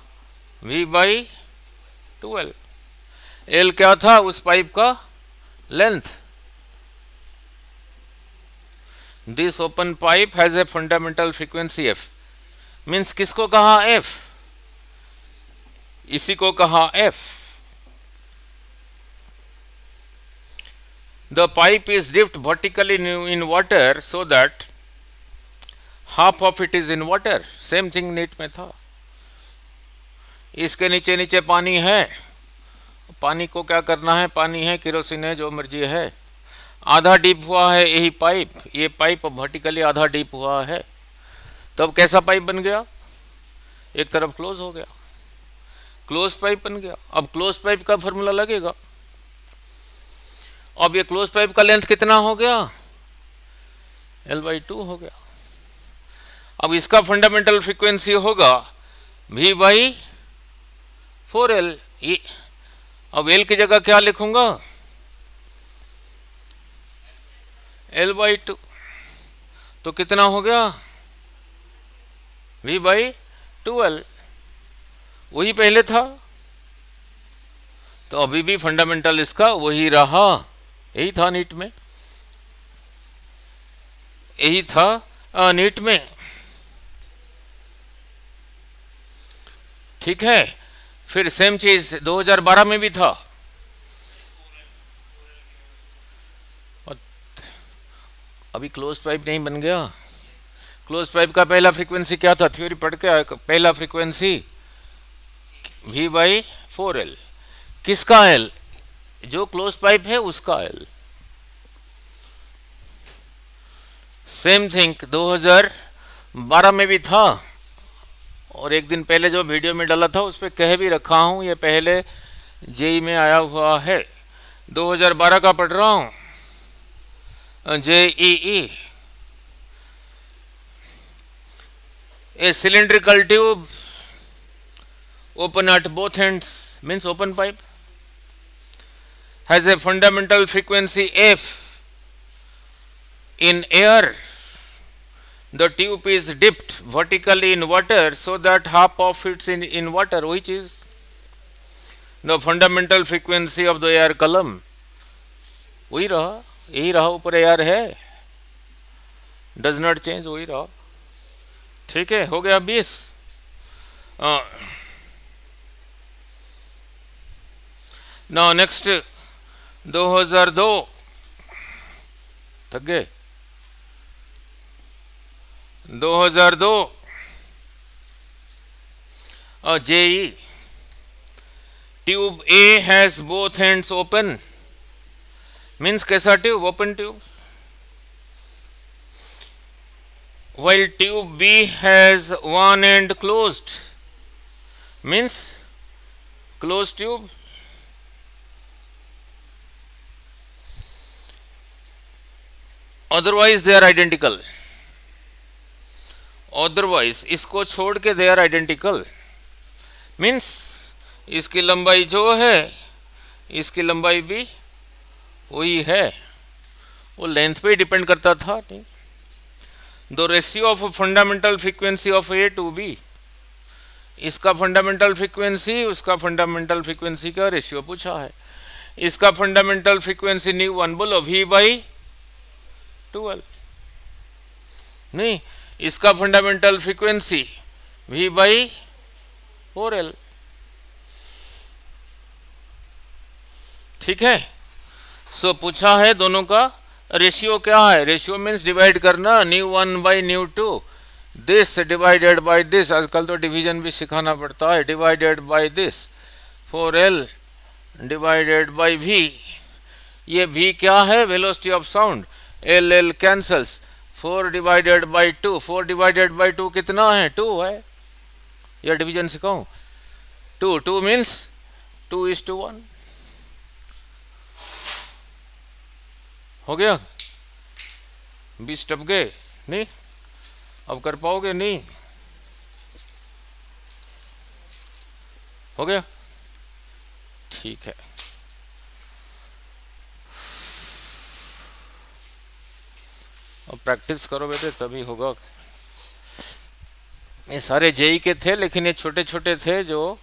A: v/2l। l क्या था उस पाइप का? Length. This open pipe has a fundamental frequency f means किसको कहा f? इसी को कहा f। The pipe is dipped vertically in water so that half of it is in water. Same thing NEET में था। इसके नीचे नीचे पानी है पानी को क्या करना है, पानी है, केरोसिन है, जो मर्जी है, आधा डीप हुआ है यही पाइप, ये पाइप वर्टिकली आधा डीप हुआ है, तब कैसा पाइप बन गया, एक तरफ क्लोज हो गया, क्लोज पाइप बन गया। अब क्लोज पाइप का फॉर्मूला लगेगा। अब ये क्लोज पाइप का लेंथ कितना हो गया, L/2 हो गया। अब इसका फंडामेंटल फ्रीक्वेंसी होगा V/4L। अब L की जगह क्या लिखूंगा, L/2, तो कितना हो गया, V/2L, वही पहले था, तो अभी भी फंडामेंटल इसका वही रहा, यही था नीट में, यही था नीट में, ठीक है। फिर सेम चीज 2012 में भी था। अभी क्लोज पाइप नहीं बन गया। क्लोज पाइप का पहला फ्रीक्वेंसी क्या था, थ्योरी पढ़ के आए, पहला फ्रीक्वेंसी V/4L, किसका L, जो क्लोज पाइप है उसका L। सेम थिंग 2012 में भी था, और एक दिन पहले जो वीडियो में डाला था उस पर कह भी रखा हूं, ये पहले जेई में आया हुआ है, 2012 का पढ़ रहा हूं, JEE। A cylindrical tube open at both ends, means open pipe, has a fundamental frequency F. In air, the tube is dipped vertically in water so that half of it is in water, which is the fundamental frequency of the air column। वही रहा, यही रहा, ऊपर air है, does not change, वही रहा, ठीक है। हो गया 20। नाउ नेक्स्ट 2002, थक गए, 2002 JE, tube A has both ends open, means कैसा tube, open tube, while tube B has one end closed, means closed tube। otherwise they are identical, otherwise इसको छोड़ के they are identical, means इसकी लंबाई जो है इसकी लंबाई भी वही है, वो लेंथ पे डिपेंड करता था, नहीं। The ratio of fundamental frequency of A to B, इसका फंडामेंटल फ्रीक्वेंसी उसका फंडामेंटल फ्रीक्वेंसी का रेशियो पूछा है। इसका फंडामेंटल फ्रीक्वेंसी ν1 बोलो V/2L, नहीं, इसका फंडामेंटल फ्रीक्वेंसी V/4L, ठीक है। सो पूछा है दोनों का रेशियो क्या है, रेशियो मीन्स डिवाइड करना, ν1/ν2, दिस डिवाइडेड बाय दिस, आजकल तो डिवीजन भी सिखाना पड़ता है, divided by this, 4L divided by V। ये V क्या है, velocity of sound, L cancels, 4 divided by 2, 4 divided by 2 कितना है, 2 है, यह डिवीजन सिखाऊं, 2 मीन्स 2:1, हो गया। 20 टप गए, नहीं अब कर पाओगे, नहीं हो गया, ठीक है। अब प्रैक्टिस करो बेटे तभी होगा। ये सारे जेई के थे, लेकिन ये छोटे छोटे थे जो